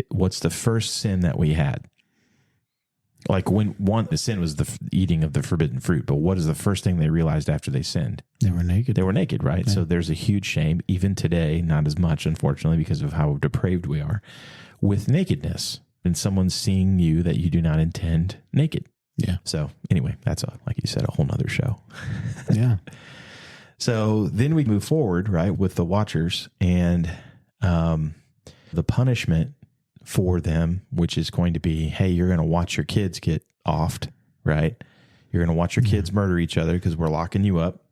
what's the first sin that we had? Like the sin was the eating of the forbidden fruit. But what is the first thing they realized after they sinned? They were naked. They were naked, right? Yeah. So there's a huge shame, even today, not as much, unfortunately, because of how depraved we are, with nakedness. And someone seeing you that you do not intend naked. Yeah. So anyway, that's like you said, a whole nother show. Yeah. So then we move forward, right, with the Watchers and the punishment for them, which is going to be, hey, you're going to watch your kids get offed, right? You're going to watch your kids murder each other because we're locking you up.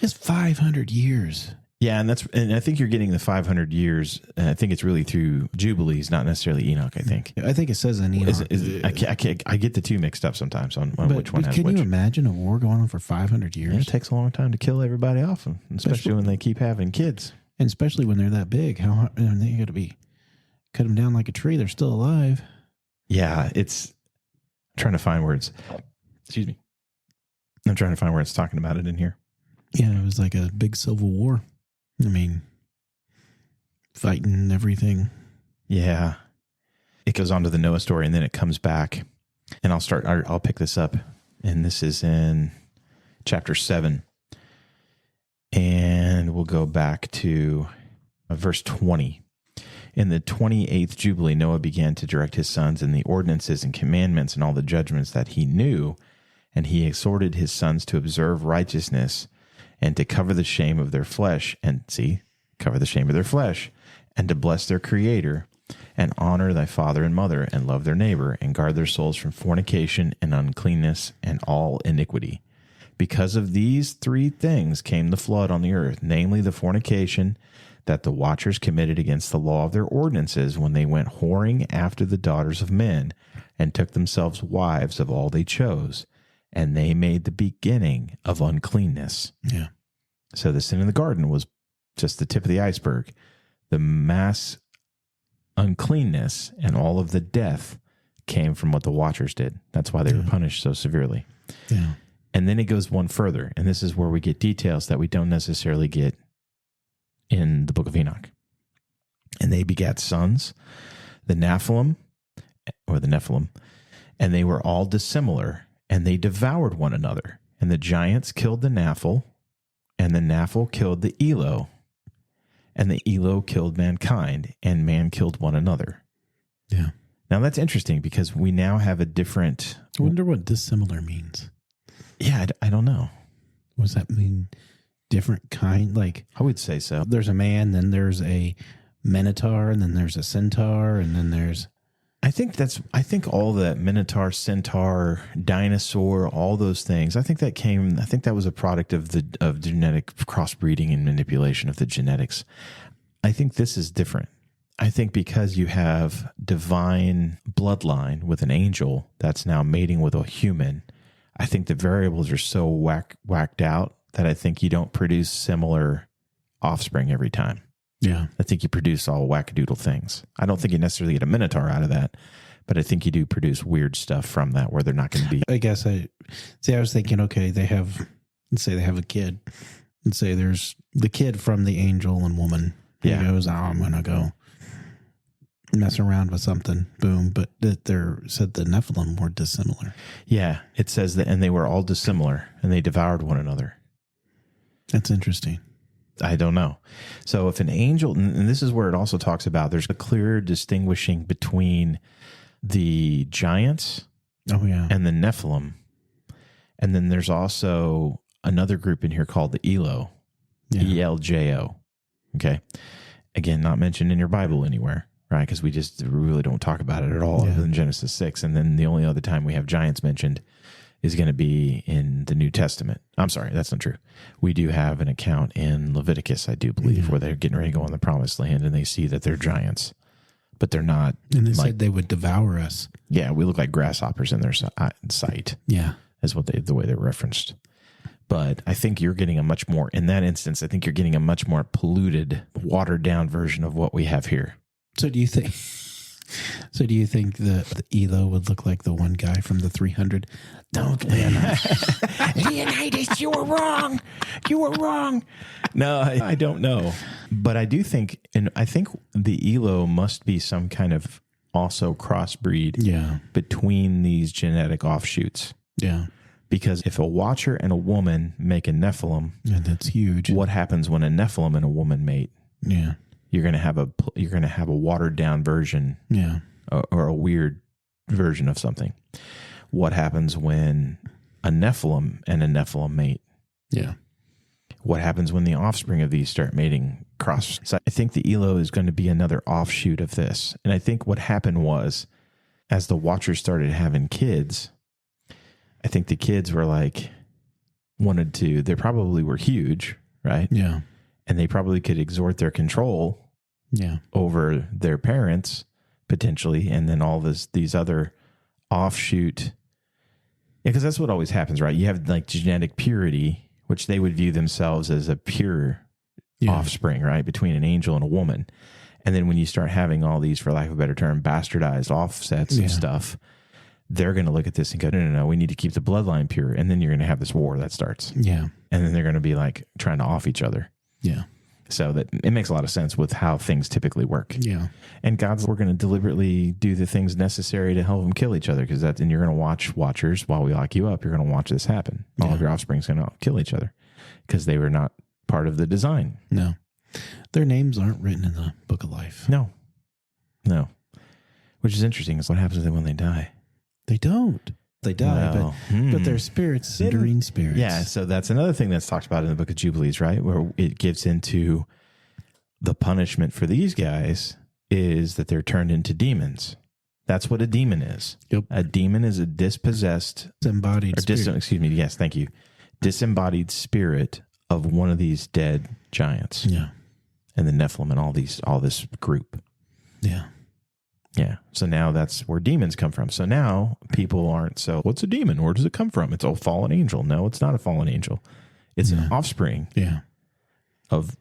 It's 500 years. Yeah, and I think you're getting the 500 years. I think it's really through Jubilees, not necessarily Enoch. I think it says in Enoch. I get the two mixed up sometimes on which one has which. Can you imagine a war going on for 500 years? Yeah, it takes a long time to kill everybody off, especially when they keep having kids, and especially when they're that big. How they got to be cut them down like a tree? They're still alive. Yeah, it's I'm trying to find where it's. Excuse me. I'm trying to find where it's talking about it in here. Yeah, it was like a big civil war. I mean, fighting and everything. Yeah. It goes on to the Noah story and then it comes back. And I'll pick this up. And this is in chapter 7. And we'll go back to verse 20. In the 28th Jubilee, Noah began to direct his sons in the ordinances and commandments and all the judgments that he knew. And he exhorted his sons to observe righteousness and to cover the shame of their flesh, and to bless their Creator, and honor thy father and mother, and love their neighbor, and guard their souls from fornication and uncleanness and all iniquity. Because of these three things came the flood on the earth, namely the fornication that the watchers committed against the law of their ordinances when they went whoring after the daughters of men, and took themselves wives of all they chose. And they made the beginning of uncleanness. Yeah. So the sin in the garden was just the tip of the iceberg. The mass uncleanness and all of the death came from what the Watchers did. That's why they were punished so severely. Yeah. And then it goes one further. And this is where we get details that we don't necessarily get in the Book of Enoch. And they begat sons, the Nephilim, and they were all dissimilar. And they devoured one another. And the giants killed the Nephil, and the Nephil killed the Elo, and the Elo killed mankind, and man killed one another. Yeah. Now that's interesting because we now have a different... I wonder what dissimilar means. Yeah, I don't know. What does that mean? Different kind? Like, I would say so. There's a man, then there's a minotaur, and then there's a centaur, and then there's... I think all that minotaur, centaur, dinosaur, all those things. I think that was a product of genetic crossbreeding and manipulation of the genetics. I think this is different. I think because you have divine bloodline with an angel that's now mating with a human, I think the variables are so whacked out that I think you don't produce similar offspring every time. Yeah. I think you produce all wackadoodle things. I don't think you necessarily get a minotaur out of that, but I think you do produce weird stuff from that where they're not going to be. I guess I was thinking, okay, let's say they have a kid. Let's say there's the kid from the angel and woman. He goes, I'm going to go mess around with something. Boom. But said the Nephilim were dissimilar. Yeah. It says that, and they were all dissimilar and they devoured one another. That's interesting. I don't know. So if an angel, and this is where it also talks about, there's a clear distinguishing between the giants and the Nephilim. And then there's also another group in here called the Elo, ELJO. Okay. Again, not mentioned in your Bible anywhere, right? Because we really don't talk about it at all other than Genesis 6. And then the only other time we have giants mentioned is going to be in the New Testament. I'm sorry, that's not true. We do have an account in Leviticus, I do believe, where they're getting ready to go on the promised land and they see that they're giants, but they're not. And they said they would devour us. Yeah, we look like grasshoppers in their sight. Yeah. Is the way they're referenced. But I think you're getting in that instance, I think you're getting a much more polluted, watered down version of what we have here. So do you think the Elo would look like the one guy from the 300? Don't, Leonidas. Leonidas, you were wrong. You were wrong. No, I don't know. But I do think, and I think the Elo must be some kind of also crossbreed between these genetic offshoots. Yeah. Because if a Watcher and a woman make a Nephilim, that's huge. What happens when a Nephilim and a woman mate? Yeah. You're going to have a watered down version. Yeah. Or a weird version of something. What happens when a Nephilim and a Nephilim mate? Yeah. What happens when the offspring of these start mating cross? So I think the Elo is going to be another offshoot of this. And I think what happened was, as the Watchers started having kids, I think the kids were they probably were huge, right? Yeah. And they probably could exert their control over their parents, potentially, and then all these other offshoot. Because that's what always happens, right? You have like genetic purity, which they would view themselves as a pure offspring, right? Between an angel and a woman. And then when you start having all these, for lack of a better term, bastardized offsets of stuff, they're going to look at this and go, no, we need to keep the bloodline pure. And then you're going to have this war that starts. Yeah. And then they're going to be like trying to off each other. Yeah. So that it makes a lot of sense with how things typically work. Yeah. And we're going to deliberately do the things necessary to help them kill each other, and you're going to watch Watchers while we lock you up. You're going to watch this happen. All of your offspring's going to kill each other because they were not part of the design. No. Their names aren't written in the Book of Life. No. Which is interesting is what happens to them when they die. They don't. They die, but they're spirits, enduring spirits. Yeah, so that's another thing that's talked about in the Book of Jubilees, right? Where it gets into the punishment for these guys is that they're turned into demons. That's what a demon is. Yep. A demon is a dispossessed, disembodied spirit. Excuse me. Yes, thank you. Disembodied spirit of one of these dead giants. Yeah. And the Nephilim and all this group. Yeah. Yeah. So now that's where demons come from. So now people aren't what's a demon? Where does it come from? It's a fallen angel. No, it's not a fallen angel. It's an offspring of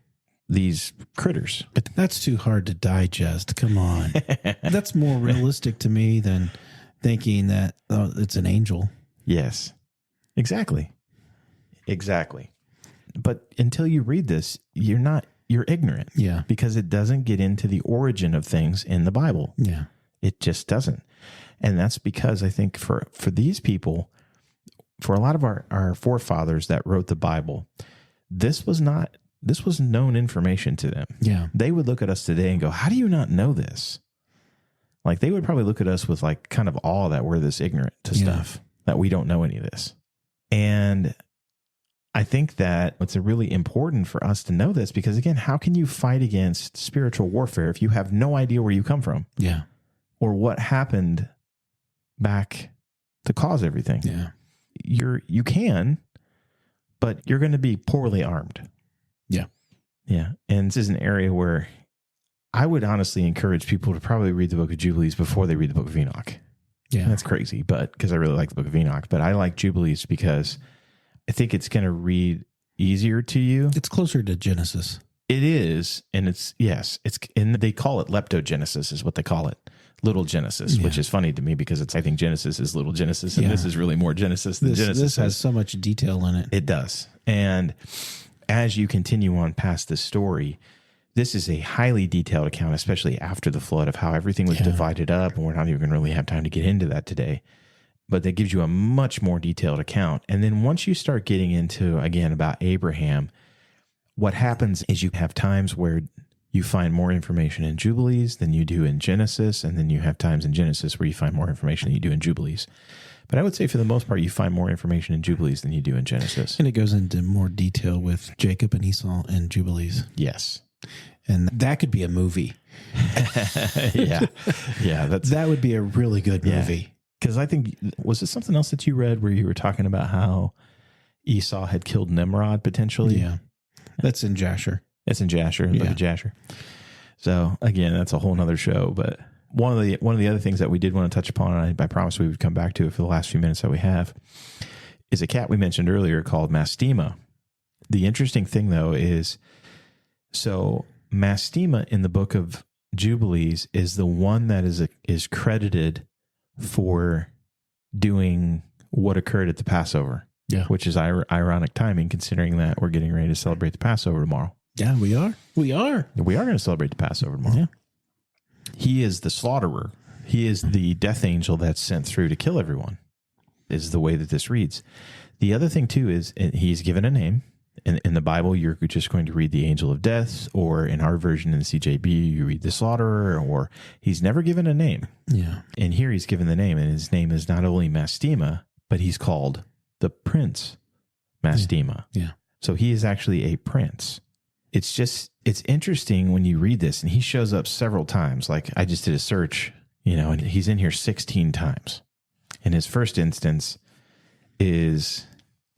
these critters. But that's too hard to digest. Come on. That's more realistic to me than thinking that it's an angel. Yes. Exactly. But until you read this, you're ignorant. Yeah. Because it doesn't get into the origin of things in the Bible. Yeah. It just doesn't. And that's because I think for these people, for a lot of our forefathers that wrote the Bible, this was known information to them. Yeah. They would look at us today and go, how do you not know this? Like they would probably look at us with like kind of awe that we're this ignorant to stuff, that we don't know any of this. And I think that it's really important for us to know this because, again, how can you fight against spiritual warfare if you have no idea where you come from? Yeah. Or what happened back to cause everything? Yeah. You can, but you're going to be poorly armed. Yeah. Yeah. And this is an area where I would honestly encourage people to probably read the Book of Jubilees before they read the Book of Enoch. Yeah. And that's crazy, but because I really like the Book of Enoch, but I like Jubilees because I think it's going to read easier to you. It's closer to Genesis. It is. And and they call it leptogenesis is what they call it. Little Genesis, which is funny to me because I think Genesis is little Genesis and this is really more Genesis than Genesis. This has so much detail in it. It does. And as you continue on past the story, this is a highly detailed account, especially after the flood, of how everything was divided up. And we're not even going to really have time to get into that today. But that gives you a much more detailed account. And then once you start getting into, again, about Abraham, what happens is you have times where you find more information in Jubilees than you do in Genesis. And then you have times in Genesis where you find more information than you do in Jubilees. But I would say for the most part, you find more information in Jubilees than you do in Genesis. And it goes into more detail with Jacob and Esau and Jubilees. Yes. And that could be a movie. Yeah. That would be a really good movie. Because I think, was it something else that you read where you were talking about how Esau had killed Nimrod potentially? Yeah. That's in Jasher. It's in Jasher, Book of Jasher. So again, that's a whole nother show. But one of the other things that we did want to touch upon, and I promised we would come back to it for the last few minutes that we have, is a cat we mentioned earlier called Mastema. The interesting thing, though, is so Mastema in the Book of Jubilees is the one that is credited for doing what occurred at the Passover. Yeah. Which is ironic timing, considering that we're getting ready to celebrate the Passover tomorrow. Yeah, we are. We are going to celebrate the Passover tomorrow. Yeah. He is the slaughterer. He is the death angel that's sent through to kill everyone, is the way that this reads. The other thing, too, is he's given a name. In the Bible, you're just going to read the angel of death, or in our version in the CJB, you read the slaughterer, or he's never given a name. Yeah. And here he's given the name, and his name is not only Mastema, but he's called the Prince Mastema. Yeah. So he is actually a prince. It's interesting when you read this, and he shows up several times. Like I just did a search, and he's in here 16 times. And his first instance is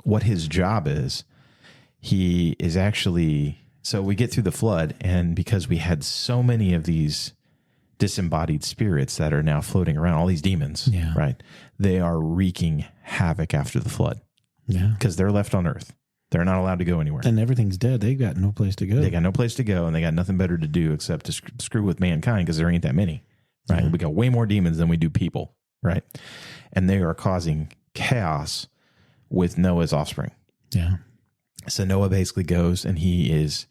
what his job is. He is actually, so we get through the flood, and because we had so many of these disembodied spirits that are now floating around, all these demons, right? They are wreaking havoc after the flood. Yeah. Because they're left on earth. They're not allowed to go anywhere. And everything's dead. They got no place to go. They got no place to go, and they got nothing better to do except to screw with mankind, because there ain't that many, right? We got way more demons than we do people, right? And they are causing chaos with Noah's offspring. Yeah. So Noah basically goes and he is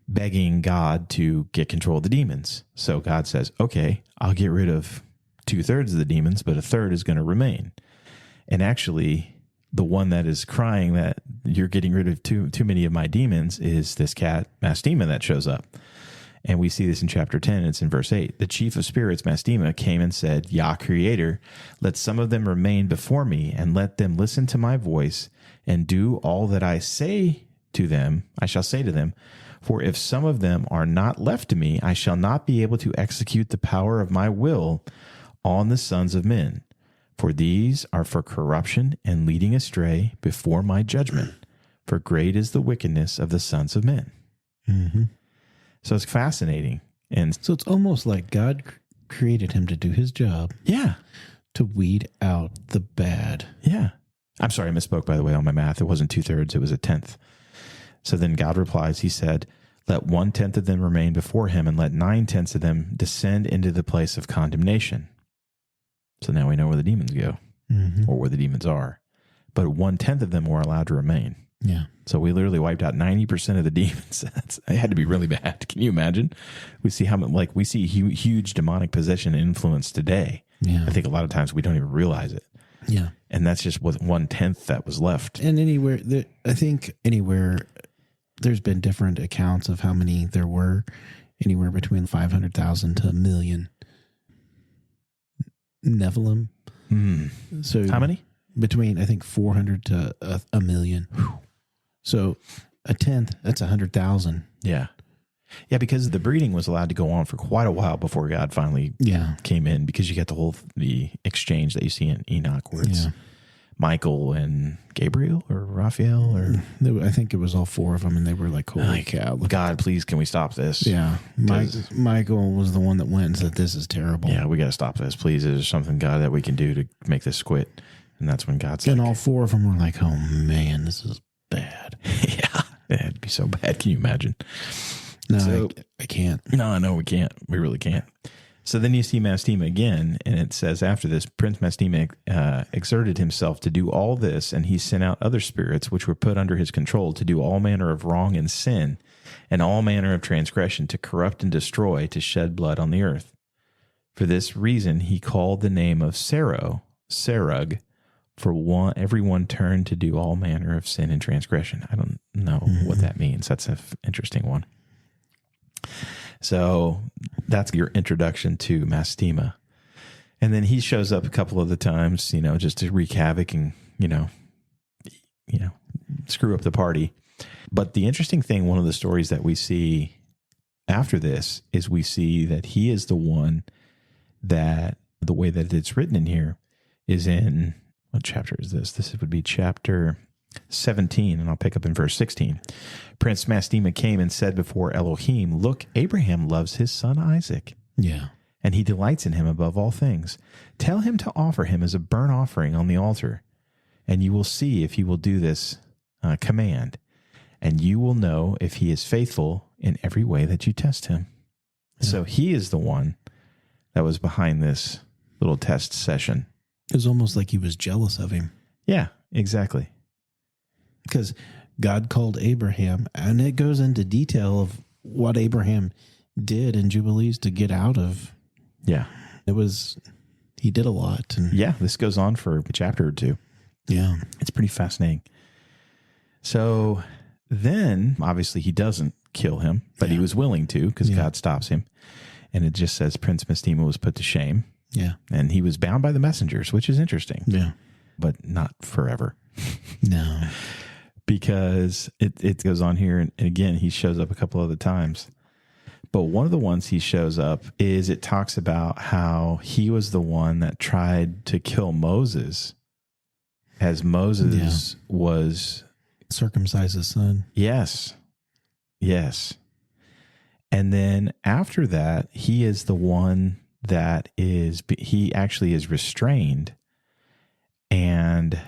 begging God to get control of the demons. So God says, okay, I'll get rid of 2/3 of the demons, but 1/3 is going to remain. And actually, the one that is crying that you're getting rid of too many of my demons is this cat, Mastema, that shows up. And we see this in chapter 10. It's in verse 8. The chief of spirits, Mastema, came and said, Yah, Creator, let some of them remain before me, and let them listen to my voice, and do all that I say to them, I shall say to them. For if some of them are not left to me, I shall not be able to execute the power of my will on the sons of men. For these are for corruption and leading astray before my judgment. For great is the wickedness of the sons of men. Mm-hmm. So it's fascinating. And so it's almost like God created him to do his job. Yeah. To weed out the bad. Yeah. I'm sorry, I misspoke, by the way, on my math. It wasn't 2/3, it was 1/10. So then God replies, he said, let 1/10 of them remain before him, and let 9/10 of them descend into the place of condemnation. So now we know where the demons go, or where the demons are. But 1/10 of them were allowed to remain. Yeah. So we literally wiped out 90% of the demons. It had to be really bad. Can you imagine? We see we see huge demonic possession and influence today. Yeah. I think a lot of times we don't even realize it. Yeah. And that's just what 1/10 that was left. And I think anywhere, there's been different accounts of how many there were, anywhere between 500,000 to 1 million. Nephilim. So how many? Between, I think, 400 to 1 million. So 1/10, that's 100,000. Yeah. Yeah, because the breeding was allowed to go on for quite a while before God finally came in, because you got the exchange that you see in Enoch, where it's Michael and Gabriel or Raphael, or I think it was all 4 of them, and they were like, holy cow. God, please, can we stop this? Yeah. Michael was the one that went and said, this is terrible. Yeah, we got to stop this. Please, is there something, God, that we can do to make this quit? And that's when God said, and all 4 of them were like, oh man, this is bad. Yeah, it'd be so bad. Can you imagine? No, So, I can't. No, we can't. We really can't. So then you see Mastema again, and it says after this, Prince Mastema exerted himself to do all this, and he sent out other spirits which were put under his control to do all manner of wrong and sin, and all manner of transgression, to corrupt and destroy, to shed blood on the earth. For this reason he called the name of Serug, for everyone turned to do all manner of sin and transgression. I don't know what that means. That's an interesting one. So that's your introduction to Mastema. And then he shows up a couple of the times, just to wreak havoc and, screw up the party. But the interesting thing, one of the stories that we see after this, is we see that he is the one that, the way that it's written in here, is in, what chapter is this? This would be chapter 17, and I'll pick up in verse 16. Prince Mastema came and said before Elohim, look, Abraham loves his son Isaac. Yeah. And he delights in him above all things. Tell him to offer him as a burnt offering on the altar. and you will see if he will do this command, and you will know if he is faithful in every way that you test him. Yeah. So he is the one that was behind this little test session. It was almost like he was jealous of him. Yeah, exactly. Because God called Abraham, and it goes into detail of what Abraham did in Jubilees to get out of. Yeah. He did a lot. And yeah, this goes on for a chapter or two. Yeah. It's pretty fascinating. So then, obviously, he doesn't kill him, but he was willing to because God stops him. And it just says Prince Mastema was put to shame. Yeah. And he was bound by the messengers, which is interesting. Yeah. But not forever. No. Because it goes on here, and again, he shows up a couple other times. But one of the ones he shows up is it talks about how he was the one that tried to kill Moses as Moses was... circumcise his son. Yes. Yes. And then after that, he is the one that he actually is restrained. And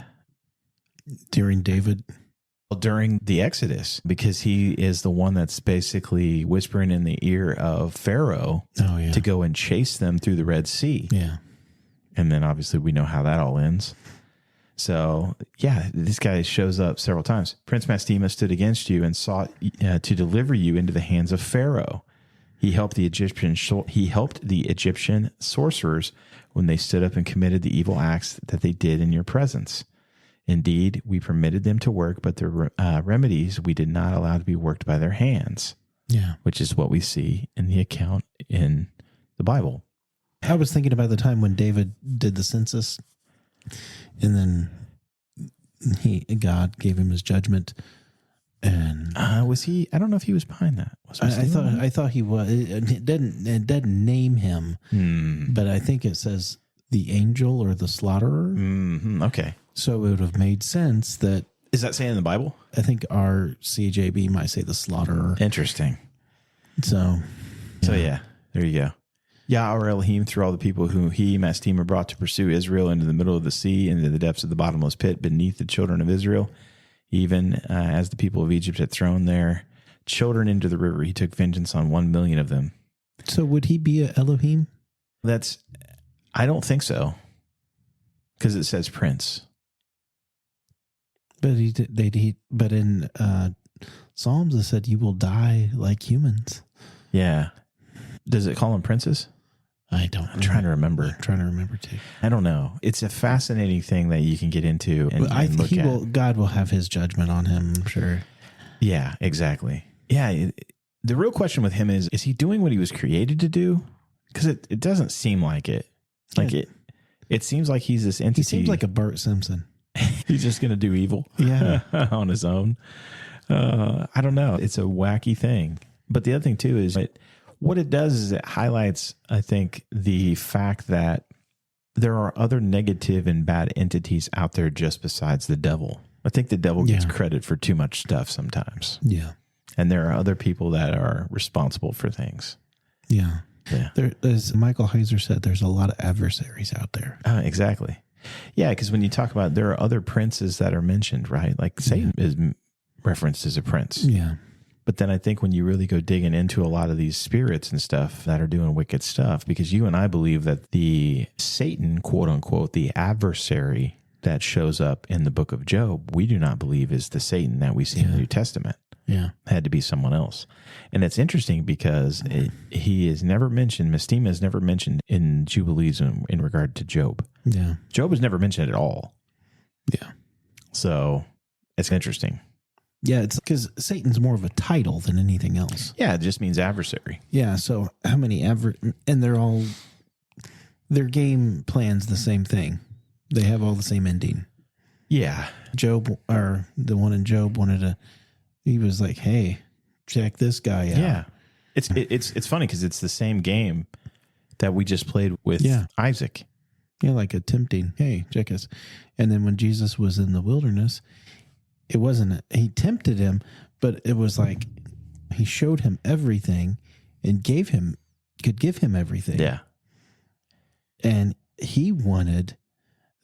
during the Exodus, because he is the one that's basically whispering in the ear of Pharaoh to go and chase them through the Red Sea. Yeah. And then obviously we know how that all ends. So, yeah, this guy shows up several times. Prince Mastema stood against you and sought to deliver you into the hands of Pharaoh. He helped the Egyptian sorcerers when they stood up and committed the evil acts that they did in your presence. Indeed, we permitted them to work, but their remedies we did not allow to be worked by their hands. Yeah. Which is what we see in the account in the Bible. I was thinking about the time when David did the census, and then God gave him his judgment. And was he? I don't know if he was behind that. I thought he was. It doesn't name him, but I think it says the angel or the slaughterer. Mm-hmm. Okay, so it would have made sense that. Is that saying in the Bible? I think our CJB might say the slaughterer. Interesting. So yeah, there you go. Yah our Elohim, through all the people whom he, Mastema, brought to pursue Israel into the middle of the sea, into the depths of the bottomless pit beneath the children of Israel, even as the people of Egypt had thrown their children into the river, he took vengeance on 1 million of them. So would he be a Elohim? I don't think so, because it says prince. But but in Psalms it said you will die like humans. Yeah. Does it call them princes? I'm trying to remember. I'm trying to remember too. I don't know. It's a fascinating thing that you can get into and look at. God will have his judgment on him, I'm sure. Yeah, exactly. Yeah. The real question with him is he doing what he was created to do? Because it doesn't seem like it. Like it seems like he's this entity. He seems like a Bart Simpson. He's just going to do evil on his own. I don't know. It's a wacky thing. But the other thing too is what it does is it highlights, I think, the fact that there are other negative and bad entities out there just besides the devil. I think the devil gets credit for too much stuff sometimes. Yeah. And there are other people that are responsible for things. Yeah. As Michael Heiser said, there's a lot of adversaries out there. Exactly. Yeah, because when you talk about, there are other princes that are mentioned, right? Like Satan is referenced as a prince. Yeah. But then I think when you really go digging into a lot of these spirits and stuff that are doing wicked stuff, because you and I believe that the Satan, quote unquote, the adversary that shows up in the book of Job, we do not believe is the Satan that we see in the New Testament. Yeah. It had to be someone else. And it's interesting because he is never mentioned, Mastema is never mentioned in Jubilees in regard to Job. Yeah. Job is never mentioned at all. Yeah. So it's interesting. Yeah, it's because Satan's more of a title than anything else. Yeah, it just means adversary. Yeah, so how many and they're all, their game plan's the same thing. They have all the same ending. Yeah. Job, or the one in Job he was like, hey, check this guy out. Yeah. It's funny because it's the same game that we just played with Isaac. Yeah, like a tempting, hey, check us. And then when Jesus was in the wilderness, it wasn't, he tempted him, but it was like he showed him everything and could give him everything. Yeah. And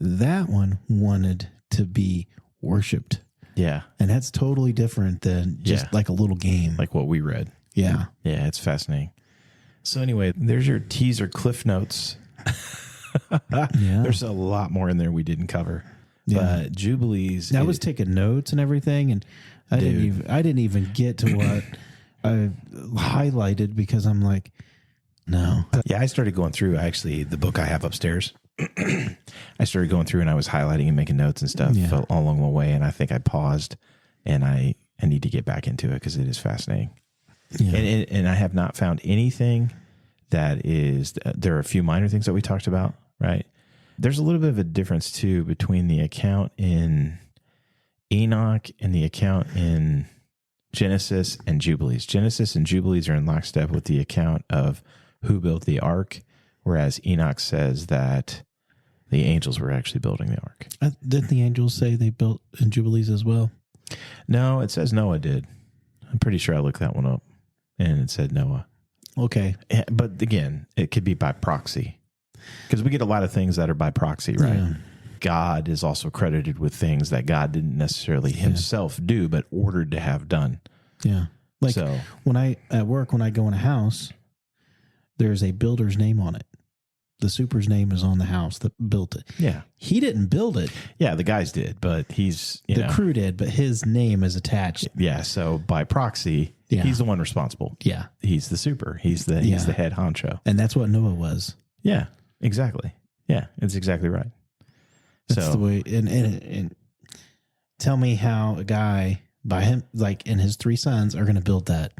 that one wanted to be worshipped. Yeah. And that's totally different than just like a little game. Like what we read. Yeah. Yeah, it's fascinating. So anyway, there's your teaser cliff notes. Yeah. There's a lot more in there we didn't cover. Yeah. But Jubilees. I was taking notes and everything, and I didn't even get to what I highlighted because I'm like, no. Yeah, I started going through actually the book I have upstairs. I started going through and I was highlighting and making notes and stuff all along the way, and I think I paused, and I need to get back into it because it is fascinating. Yeah. And I have not found anything that is. There are a few minor things that we talked about, right? There's a little bit of a difference too between the account in Enoch and the account in Genesis and Jubilees. Genesis and Jubilees are in lockstep with the account of who built the ark, whereas Enoch says that the angels were actually building the ark. Didn't the angels say they built in Jubilees as well? No, it says Noah did. I'm pretty sure I looked that one up, and it said Noah. Okay. But again, it could be by proxy. Because we get a lot of things that are by proxy, right? Yeah. God is also credited with things that God didn't necessarily himself do, but ordered to have done. Yeah. Like when I go in a house, there's a builder's name on it. The super's name is on the house that built it. Yeah. He didn't build it. Yeah, the guys did, but the crew did, but his name is attached. Yeah. So by proxy, he's the one responsible. Yeah. He's the super. He's the head honcho. And that's what Noah was. Yeah. Exactly. Yeah, it's exactly right. That's the way. And tell me how a guy by him, like, and his 3 sons are going to build that.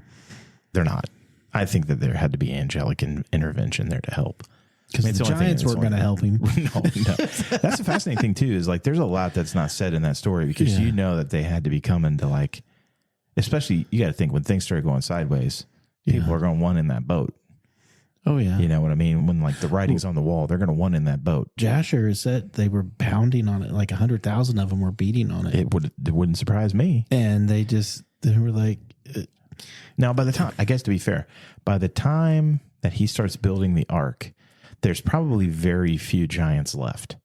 They're not. I think that there had to be angelic intervention there to help. Because the giants weren't going to help him. No. That's a fascinating thing too. Is like there's a lot that's not said in that story because you know that they had to be coming to like, especially you got to think when things started going sideways, people are going to want in that boat. Oh, yeah. You know what I mean? When like the writing's on the wall, they're going to want in that boat. Jasher said they were pounding on it. Like 100,000 of them were beating on it. It wouldn't surprise me. And they were like... Now, by the time, I guess to be fair, by the time that he starts building the ark, there's probably very few giants left.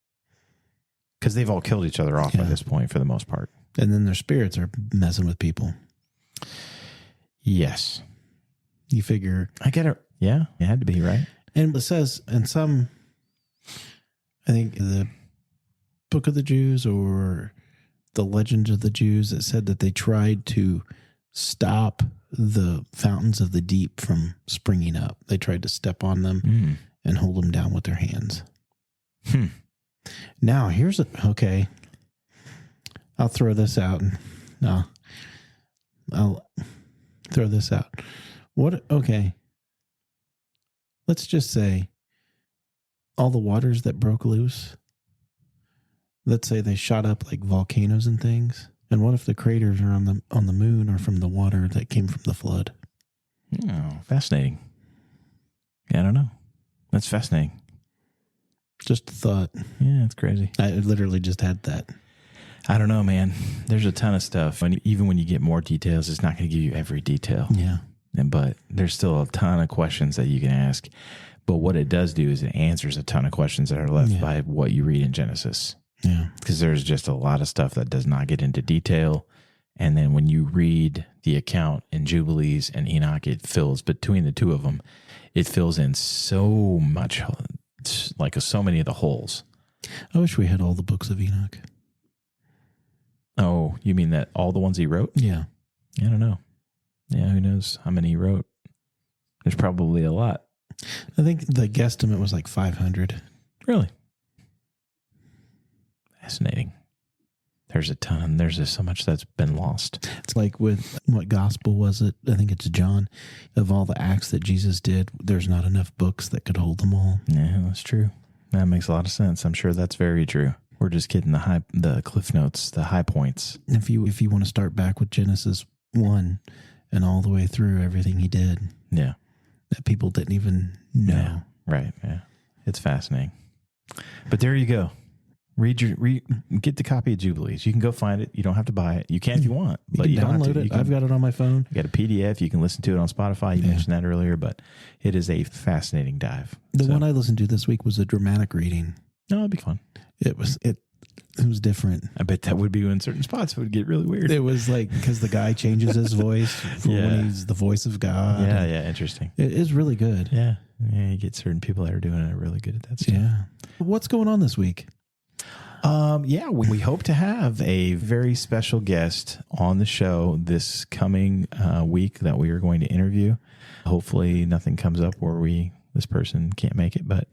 Because they've all killed each other off by this point for the most part. And then their spirits are messing with people. Yes. You figure... I get it. Yeah, it had to be, right? And it says in some, I think the Book of the Jews or the Legends of the Jews, it said that they tried to stop the fountains of the deep from springing up. They tried to step on them and hold them down with their hands. Now, okay. I'll throw this out. I'll throw this out. Okay. Let's just say all the waters that broke loose, let's say they shot up like volcanoes and things. And what if the craters are on the moon or from the water that came from the flood? Oh, fascinating. Yeah, I don't know. That's fascinating. Just a thought. Yeah, it's crazy. I literally just had that. I don't know, man. There's a ton of stuff. And even when you get more details, it's not going to give you every detail. Yeah. But there's still a ton of questions that you can ask. But what it does do is it answers a ton of questions that are left by what you read in Genesis. Yeah. Because there's just a lot of stuff that does not get into detail. And then when you read the account in Jubilees and Enoch, it fills between the two of them. It fills in so much, like so many of the holes. I wish we had all the books of Enoch. Oh, you mean that all the ones he wrote? Yeah. I don't know. Yeah, who knows how many he wrote? There's probably a lot. I think the guesstimate was like 500. Really? Fascinating. There's a ton. There's just so much that's been lost. It's like with what gospel was it? I think it's John. Of all the acts that Jesus did, there's not enough books that could hold them all. Yeah, that's true. That makes a lot of sense. I'm sure that's very true. We're just getting the cliff notes, the high points. If you want to start back with Genesis 1 and all the way through everything he did. Yeah. That people didn't even know. Yeah, right. Yeah. It's fascinating. But there you go. Get the copy of Jubilees. You can go find it. You don't have to buy it. You can if you want, but you don't have to. Download it. I've got it on my phone. You got a PDF. You can listen to it on Spotify. You mentioned that earlier, but it is a fascinating dive. The one I listened to this week was a dramatic reading. No, it'd be fun. It was different. I bet that would be in certain spots. It would get really weird. It was like, because the guy changes his voice for when he's the voice of God. Yeah, interesting. It is really good. Yeah, you get certain people that are doing it really good at that stuff. Yeah. What's going on this week? We hope to have a very special guest on the show this coming week that we are going to interview. Hopefully nothing comes up where this person can't make it, but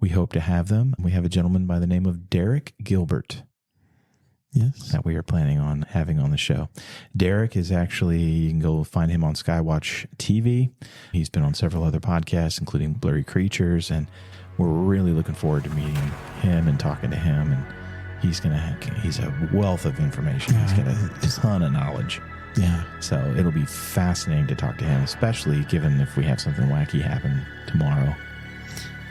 we hope to have them. We have a gentleman by the name of Derek Gilbert. Yes. That we are planning on having on the show. Derek is actually, you can go find him on Skywatch TV. He's been on several other podcasts, including Blurry Creatures, and we're really looking forward to meeting him and talking to him. And he's a wealth of information. He's got a ton of knowledge. Yeah. So it'll be fascinating to talk to him, especially given if we have something wacky happen tomorrow.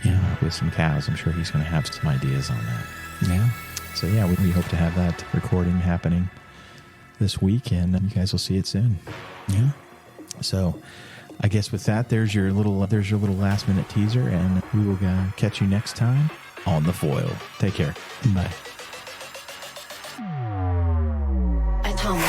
Yeah. With some cows. I'm sure he's going to have some ideas on that. Yeah. So yeah, we hope to have that recording happening this week, and you guys will see it soon. Yeah. So I guess with that, there's your little last minute teaser, and we will catch you next time on The Foil. Take care. Bye. Atomic.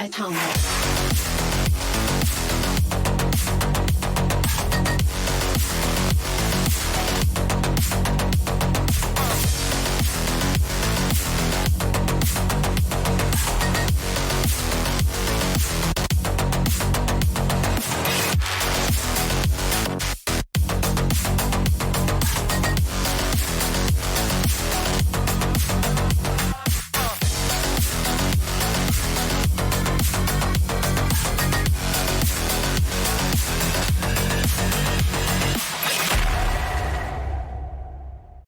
Atomic.